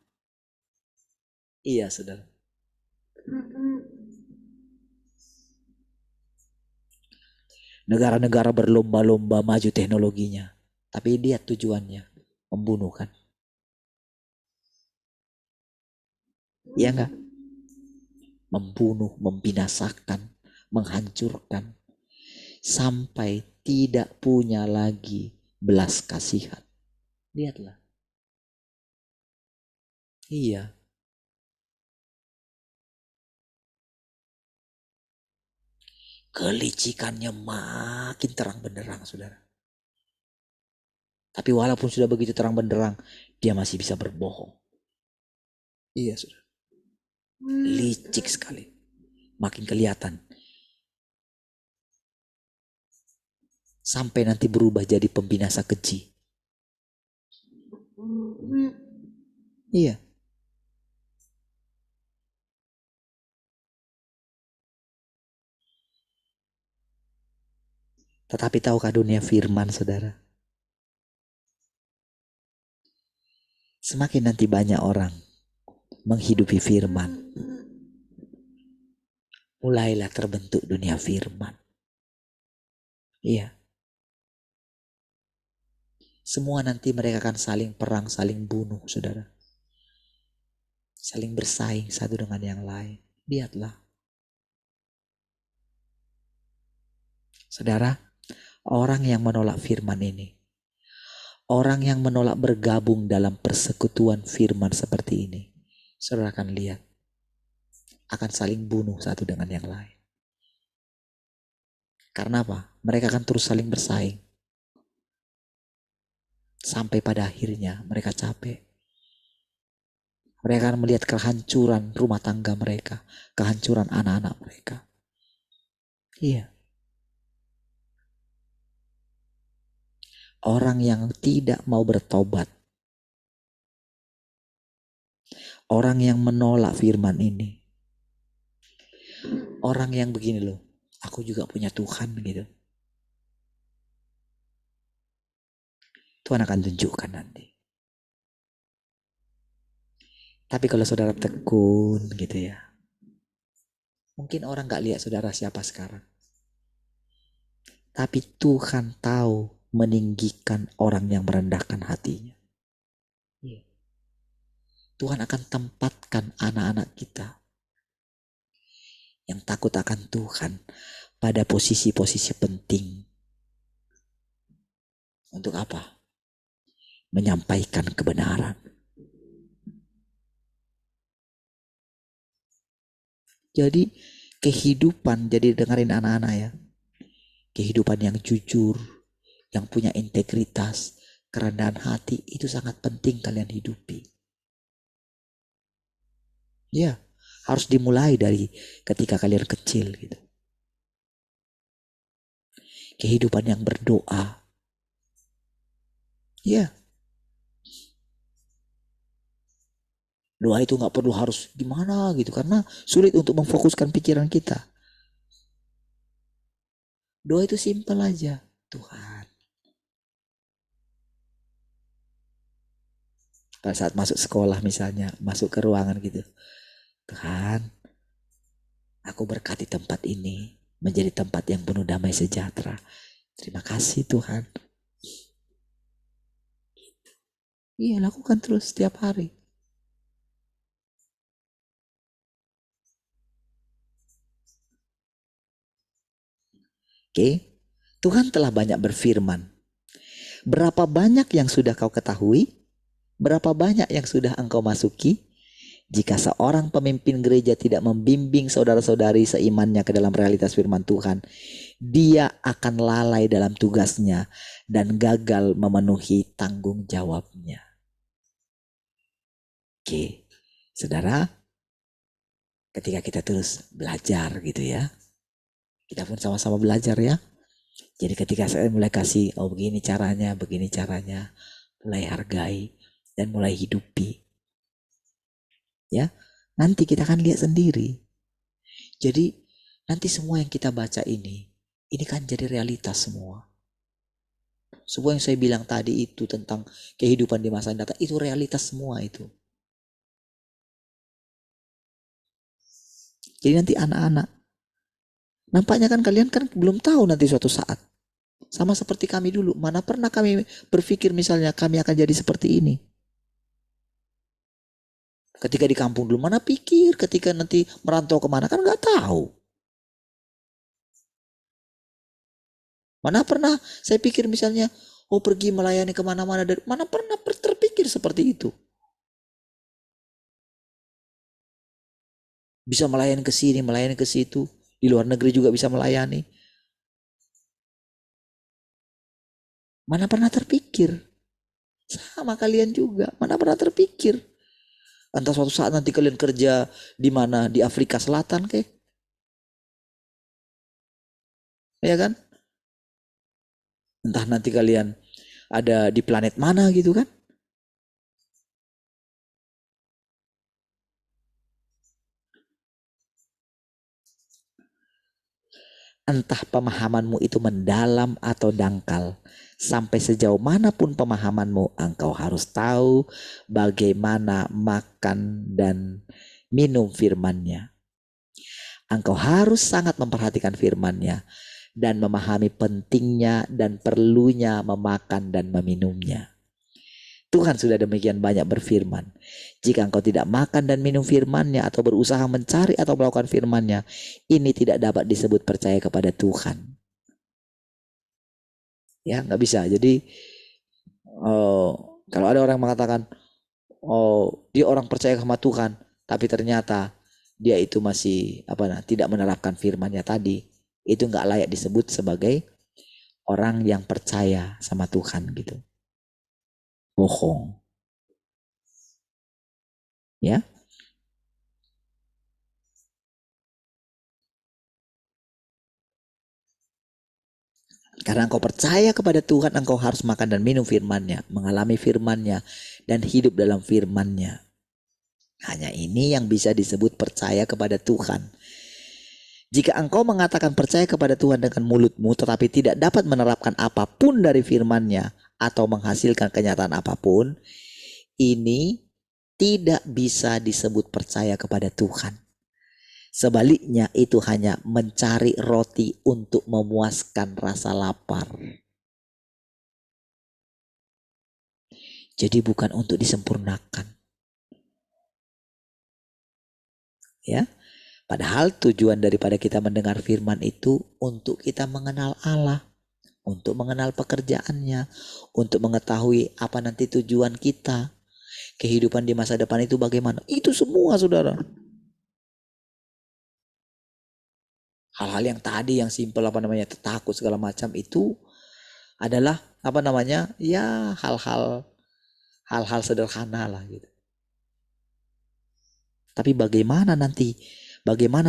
Iya saudara. Negara-negara berlomba-lomba maju teknologinya, tapi dia tujuannya membunuh kan? Iya enggak? Membunuh, membinasakan, menghancurkan, sampai tidak punya lagi belas kasihan. Lihatlah. Iya. Kelicikannya makin terang benderang saudara. Tapi walaupun sudah begitu terang benderang, dia masih bisa berbohong. Iya saudara. Licik sekali. Makin kelihatan. Sampai nanti berubah jadi pembinasa keji. Iya. Tetapi tahukah dunia firman saudara? Semakin nanti banyak orang menghidupi firman, mulailah terbentuk dunia firman. Iya. Semua nanti mereka akan saling perang, saling bunuh, saudara. Saling bersaing satu dengan yang lain. Lihatlah. Saudara, orang yang menolak firman ini, orang yang menolak bergabung dalam persekutuan firman seperti ini, saudara akan lihat, akan saling bunuh satu dengan yang lain. Karena apa? Mereka akan terus saling bersaing. Sampai pada akhirnya mereka capek. Mereka akan melihat kehancuran rumah tangga mereka, kehancuran anak-anak mereka. Iya. Orang yang tidak mau bertobat, orang yang menolak firman ini, orang yang begini loh, aku juga punya Tuhan gitu. Tuhan akan tunjukkan nanti. Tapi kalau saudara tekun gitu ya, mungkin orang gak lihat saudara siapa sekarang. Tapi Tuhan tahu meninggikan orang yang merendahkan hatinya. Tuhan akan tempatkan anak-anak kita yang takut akan Tuhan pada posisi-posisi penting. Untuk apa? Menyampaikan kebenaran. Jadi kehidupan, jadi dengerin anak-anak ya. Kehidupan yang jujur, yang punya integritas, kerendahan hati, itu sangat penting kalian hidupi. Ya, harus dimulai dari ketika kalian kecil gitu. Kehidupan yang berdoa. Ya. Doa itu gak perlu harus gimana gitu, karena sulit untuk memfokuskan pikiran kita. Doa itu simpel aja. Tuhan, pada saat masuk sekolah misalnya, masuk ke ruangan gitu, Tuhan, aku berkati tempat ini menjadi tempat yang penuh damai sejahtera. Terima kasih Tuhan. Iya, lakukan terus setiap hari. Oke, Tuhan telah banyak berfirman. Berapa banyak yang sudah kau ketahui? Berapa banyak yang sudah engkau masuki? Jika seorang pemimpin gereja tidak membimbing saudara-saudari seimannya ke dalam realitas firman Tuhan, dia akan lalai dalam tugasnya dan gagal memenuhi tanggung jawabnya. Oke, saudara, ketika kita terus belajar gitu ya, kita pun sama-sama belajar ya. Jadi ketika saya mulai kasih, oh begini caranya, mulai hargai dan mulai hidupi. Ya, nanti kita akan lihat sendiri. Jadi nanti semua yang kita baca ini kan jadi realitas semua. Semua yang saya bilang tadi itu tentang kehidupan di masa datang, itu realitas semua itu. Jadi nanti anak-anak, nampaknya kan kalian kan belum tahu nanti suatu saat. Sama seperti kami dulu, mana pernah kami berpikir misalnya kami akan jadi seperti ini. Ketika di kampung dulu, mana pikir ketika nanti merantau kemana, kan gak tahu. Mana pernah saya pikir misalnya, oh pergi melayani kemana-mana, mana pernah terpikir seperti itu. Bisa melayani ke sini, melayani ke situ. Di luar negeri juga bisa melayani. Mana pernah terpikir. Sama kalian juga, mana pernah terpikir. Entah suatu saat nanti kalian kerja di mana, di Afrika Selatan kayak. Ya kan? Entah nanti kalian ada di planet mana gitu kan. Entah pemahamanmu itu mendalam atau dangkal. Sampai sejauh manapun pemahamanmu, engkau harus tahu bagaimana makan dan minum firman-Nya. Engkau harus sangat memperhatikan firman-Nya dan memahami pentingnya dan perlunya memakan dan meminumnya. Tuhan sudah demikian banyak berfirman. Jika engkau tidak makan dan minum firman-Nya atau berusaha mencari atau melakukan firman-Nya, ini tidak dapat disebut percaya kepada Tuhan. Ya, nggak bisa. Jadi kalau ada orang mengatakan, oh dia orang percaya sama Tuhan, tapi ternyata dia itu masih tidak menerapkan firman-Nya tadi, itu nggak layak disebut sebagai orang yang percaya sama Tuhan gitu. Bohong. Ya. Karena engkau percaya kepada Tuhan, engkau harus makan dan minum firman-Nya, mengalami firman-Nya, dan hidup dalam firman-Nya. Hanya ini yang bisa disebut percaya kepada Tuhan. Jika engkau mengatakan percaya kepada Tuhan dengan mulutmu tetapi tidak dapat menerapkan apapun dari firman-Nya atau menghasilkan kenyataan apapun, ini tidak bisa disebut percaya kepada Tuhan. Sebaliknya itu hanya mencari roti untuk memuaskan rasa lapar. Jadi bukan untuk disempurnakan. Ya. Padahal tujuan daripada kita mendengar firman itu untuk kita mengenal Allah, untuk mengenal pekerjaannya, untuk mengetahui apa nanti tujuan kita, kehidupan di masa depan itu bagaimana. Itu semua, saudara. Hal-hal yang tadi yang simpel takut segala macam itu adalah ya hal-hal sederhana lah gitu. Tapi bagaimana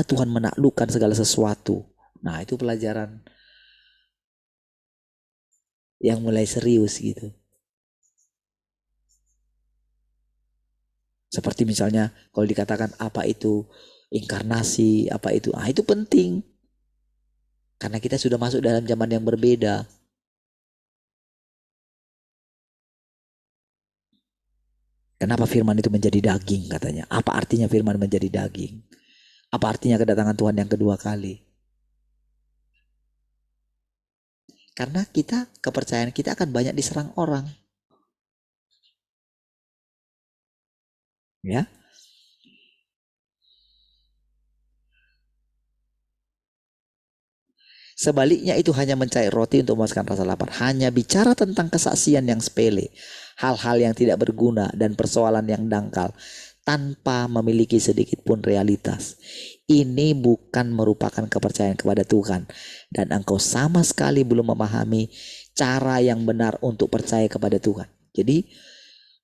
Tuhan menaklukkan segala sesuatu. Nah, itu pelajaran yang mulai serius gitu. Seperti misalnya kalau dikatakan apa itu inkarnasi, apa itu, itu penting. Karena kita sudah masuk dalam zaman yang berbeda. Kenapa firman itu menjadi daging katanya? Apa artinya firman menjadi daging? Apa artinya kedatangan Tuhan yang kedua kali? Karena kepercayaan kita akan banyak diserang orang. Ya. Sebaliknya itu hanya mencari roti untuk memuaskan rasa lapar. Hanya bicara tentang kesaksian yang sepele. Hal-hal yang tidak berguna dan persoalan yang dangkal. Tanpa memiliki sedikit pun realitas. Ini bukan merupakan kepercayaan kepada Tuhan. Dan engkau sama sekali belum memahami cara yang benar untuk percaya kepada Tuhan. Jadi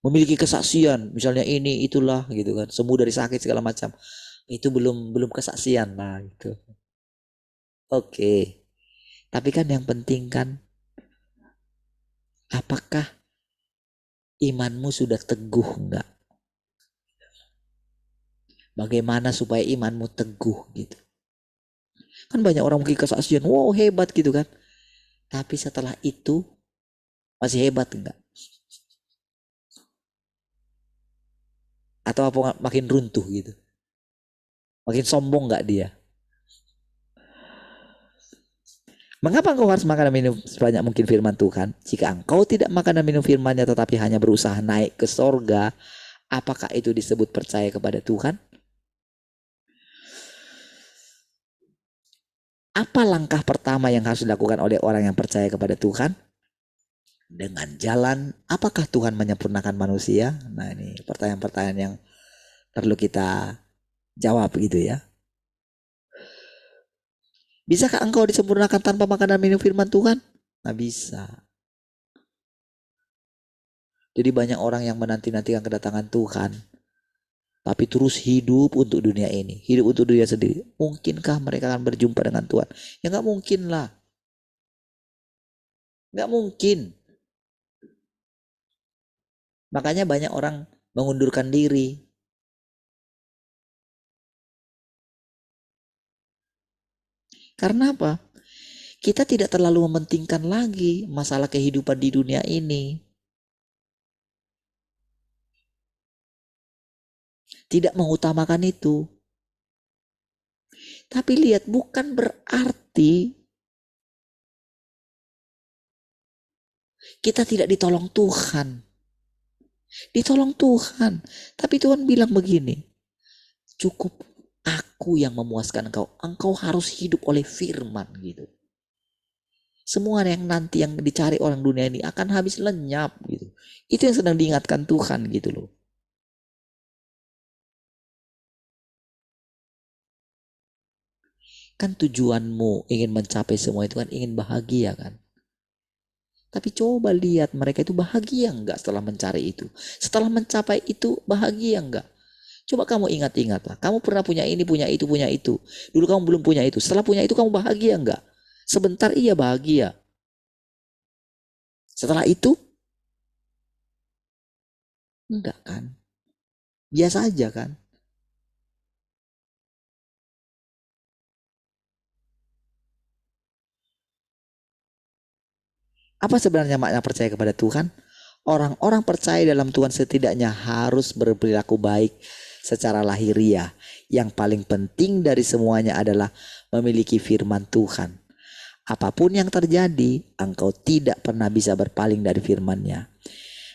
memiliki kesaksian. Misalnya ini itulah gitu kan. Sembuh dari sakit segala macam. Itu belum kesaksian. Nah gitu. Oke. Tapi kan yang penting kan, apakah imanmu sudah teguh enggak? Bagaimana supaya imanmu teguh gitu? Kan banyak orang mungkin kesaksian, wow hebat gitu kan. Tapi setelah itu masih hebat enggak? Atau apa makin runtuh gitu? Makin sombong enggak dia? Mengapa engkau harus makan dan minum sebanyak mungkin firman Tuhan? Jika engkau tidak makan dan minum firman-Nya tetapi hanya berusaha naik ke sorga, apakah itu disebut percaya kepada Tuhan? Apa langkah pertama yang harus dilakukan oleh orang yang percaya kepada Tuhan? Dengan jalan, apakah Tuhan menyempurnakan manusia? Nah, ini pertanyaan-pertanyaan yang perlu kita jawab gitu ya. Bisakah engkau disempurnakan tanpa makan dan minum firman Tuhan? Nah, bisa. Jadi banyak orang yang menanti-nantikan kedatangan Tuhan, tapi terus hidup untuk dunia ini, hidup untuk dunia sendiri. Mungkinkah mereka akan berjumpa dengan Tuhan? Ya nggak mungkin lah. Nggak mungkin. Makanya banyak orang mengundurkan diri. Karena apa? Kita tidak terlalu mementingkan lagi masalah kehidupan di dunia ini. Tidak mengutamakan itu. Tapi lihat, bukan berarti kita tidak ditolong Tuhan. Ditolong Tuhan. Tapi Tuhan bilang begini, cukup aku yang memuaskan engkau. Engkau harus hidup oleh firman gitu. Semua yang nanti yang dicari orang dunia ini akan habis lenyap gitu. Itu yang sedang diingatkan Tuhan gitu loh. Kan tujuanmu ingin mencapai semua itu kan ingin bahagia kan. Tapi coba lihat mereka itu bahagia enggak setelah mencari itu. Setelah mencapai itu bahagia enggak? Coba kamu ingat-ingat lah. Kamu pernah punya ini, punya itu, punya itu. Dulu kamu belum punya itu. Setelah punya itu kamu bahagia enggak? Sebentar iya bahagia. Setelah itu enggak kan? Biasa aja kan? Apa sebenarnya makna percaya kepada Tuhan? Orang-orang percaya dalam Tuhan setidaknya harus berperilaku baik secara lahiriah. Yang paling penting dari semuanya adalah memiliki firman Tuhan. Apapun yang terjadi, engkau tidak pernah bisa berpaling dari firman-Nya.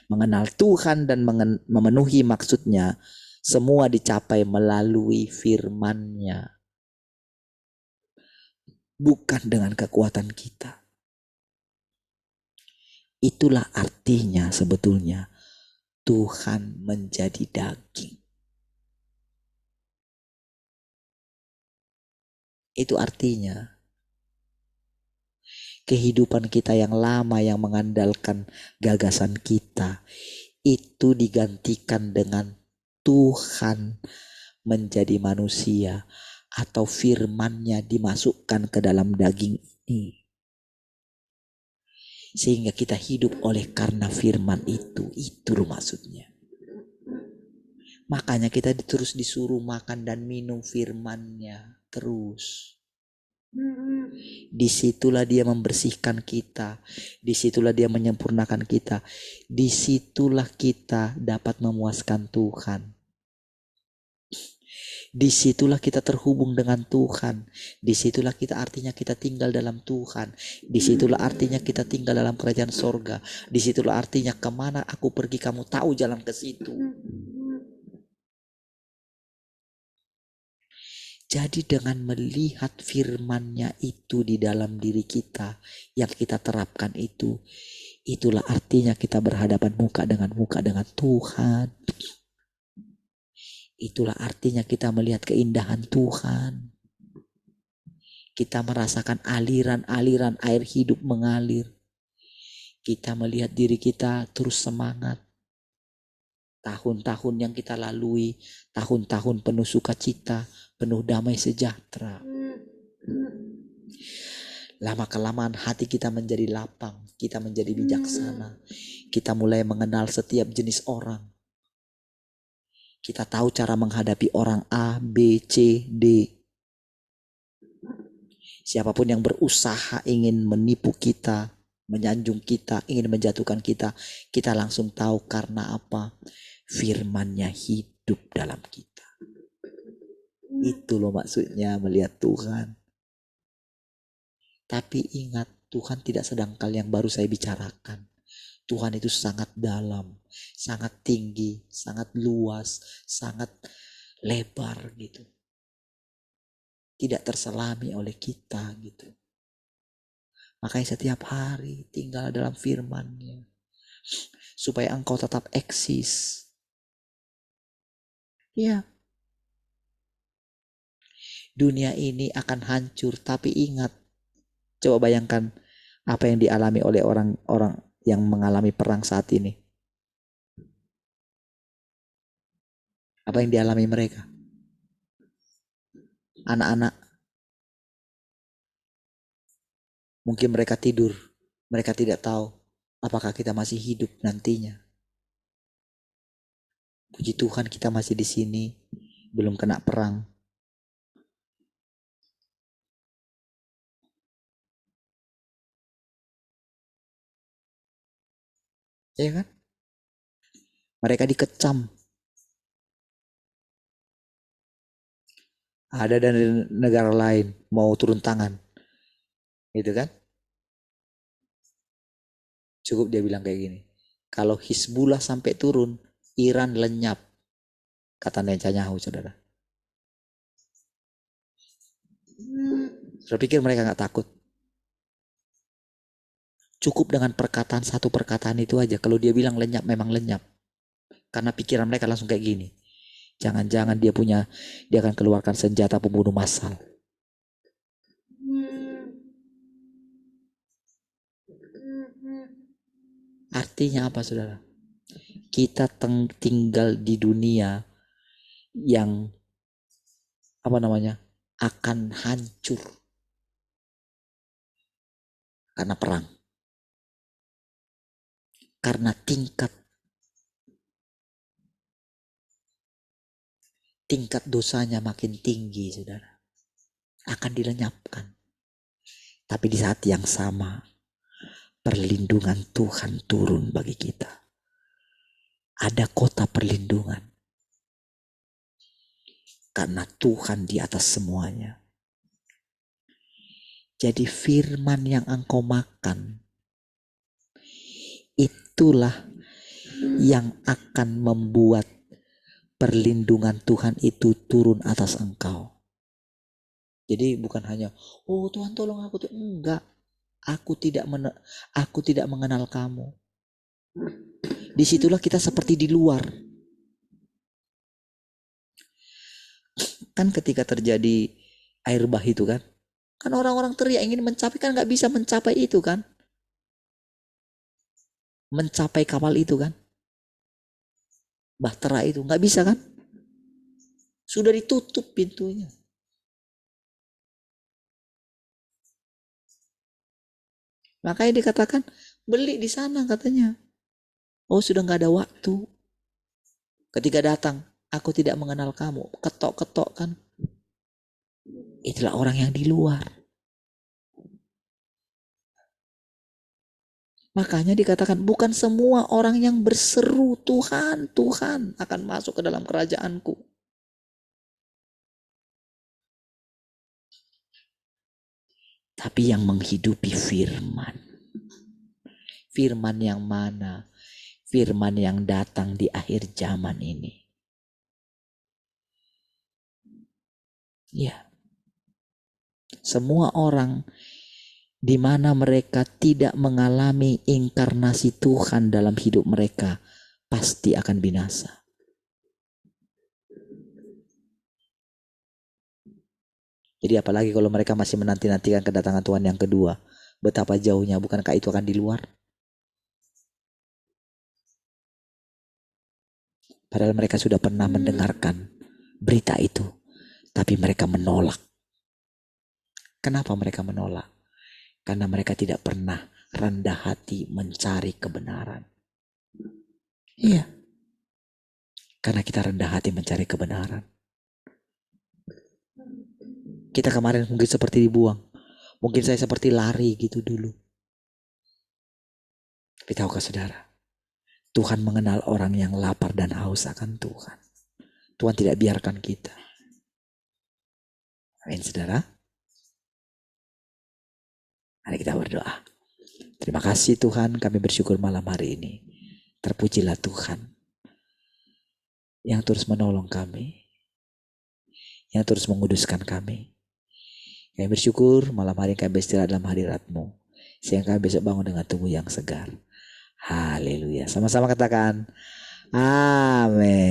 Mengenal Tuhan dan memenuhi maksudnya, semua dicapai melalui firman-Nya. Bukan dengan kekuatan kita. Itulah artinya sebetulnya Tuhan menjadi daging. Itu artinya kehidupan kita yang lama yang mengandalkan gagasan kita itu digantikan dengan Tuhan menjadi manusia atau firman-Nya dimasukkan ke dalam daging ini. Sehingga kita hidup oleh karena firman itu. Itu maksudnya. Makanya kita terus disuruh makan dan minum firman-Nya terus. Disitulah dia membersihkan kita. Disitulah dia menyempurnakan kita. Disitulah kita dapat memuaskan Tuhan. Disitulah kita terhubung dengan Tuhan. Disitulah kita artinya kita tinggal dalam Tuhan. Disitulah artinya kita tinggal dalam kerajaan sorga. Disitulah artinya kemana aku pergi kamu tahu jalan ke situ. Jadi dengan melihat firman-Nya itu di dalam diri kita, yang kita terapkan itu, itulah artinya kita berhadapan muka dengan Tuhan. Itulah artinya kita melihat keindahan Tuhan. Kita merasakan aliran-aliran air hidup mengalir. Kita melihat diri kita terus semangat. Tahun-tahun yang kita lalui, tahun-tahun penuh sukacita, penuh damai sejahtera. Lama-kelamaan hati kita menjadi lapang, kita menjadi bijaksana. Kita mulai mengenal setiap jenis orang. Kita tahu cara menghadapi orang A, B, C, D. Siapapun yang berusaha ingin menipu kita, menyanjung kita, ingin menjatuhkan kita, kita langsung tahu karena apa? Firman-Nya hidup dalam kita. Itu loh maksudnya melihat Tuhan. Tapi ingat, Tuhan tidak sedangkal yang baru saya bicarakan. Tuhan itu sangat dalam, sangat tinggi, sangat luas, sangat lebar gitu. Tidak terselami oleh kita gitu. Makanya setiap hari tinggal dalam firman-Nya. Supaya engkau tetap eksis. Ya. Dunia ini akan hancur, tapi ingat. Coba bayangkan apa yang dialami oleh orang-orang yang mengalami perang saat ini. Apa yang dialami mereka? Anak-anak. Mungkin mereka tidur. Mereka tidak tahu apakah kita masih hidup nantinya. Puji Tuhan kita masih di sini. Belum kena perang. Ya kan? Mereka dikecam. Ada dari negara lain mau turun tangan. Gitu kan? Cukup dia bilang kayak gini. Kalau Hizbullah sampai turun, Iran lenyap. Kata Netanyahu, saudara. Saya pikir mereka gak takut. Cukup dengan perkataan satu perkataan itu aja. Kalau dia bilang lenyap, memang lenyap. Karena pikiran mereka langsung kayak gini. Jangan-jangan dia akan keluarkan senjata pembunuh massal. Artinya apa, saudara? Kita tinggal di dunia yang akan hancur karena perang. Karena tingkat dosanya makin tinggi, saudara. Akan dilenyapkan. Tapi di saat yang sama, perlindungan Tuhan turun bagi kita. Ada kota perlindungan. Karena Tuhan di atas semuanya. Jadi firman yang engkau makan, itulah yang akan membuat perlindungan Tuhan itu turun atas engkau. Jadi bukan hanya, oh Tuhan tolong aku tuh, enggak. Aku tidak mengenal kamu. Disitulah kita seperti di luar. Kan ketika terjadi air bah itu kan orang-orang teriak ingin mencapai, kan nggak bisa mencapai itu kan. Mencapai kapal itu kan. Bahtera itu nggak bisa kan. Sudah ditutup pintunya. Makanya dikatakan beli di sana katanya. Oh sudah nggak ada waktu. Ketika datang, aku tidak mengenal kamu. Ketok-ketok kan. Itulah orang yang di luar. Makanya dikatakan bukan semua orang yang berseru Tuhan, Tuhan akan masuk ke dalam kerajaanku. Tapi yang menghidupi firman. Firman yang mana? Firman yang datang di akhir zaman ini. Ya. Semua orang di mana mereka tidak mengalami inkarnasi Tuhan dalam hidup mereka pasti akan binasa. Jadi apalagi kalau mereka masih menanti-nantikan kedatangan Tuhan yang kedua, betapa jauhnya, bukankah itu akan di luar? Padahal mereka sudah pernah mendengarkan berita itu, tapi mereka menolak. Kenapa mereka menolak? Karena mereka tidak pernah rendah hati mencari kebenaran. Iya. Karena kita rendah hati mencari kebenaran. Kita kemarin mungkin seperti dibuang. Mungkin saya seperti lari gitu dulu. Tapi tahukah saudara? Tuhan mengenal orang yang lapar dan haus akan Tuhan. Tuhan tidak biarkan kita. Amin saudara. Mari kita berdoa. Terima kasih Tuhan, kami bersyukur malam hari ini. Terpujilah Tuhan yang terus menolong kami. Yang terus menguduskan kami. Kami bersyukur malam hari kami beristirahat dalam hadirat-Mu. Sehingga kami besok bangun dengan tubuh yang segar. Haleluya. Sama-sama katakan amin.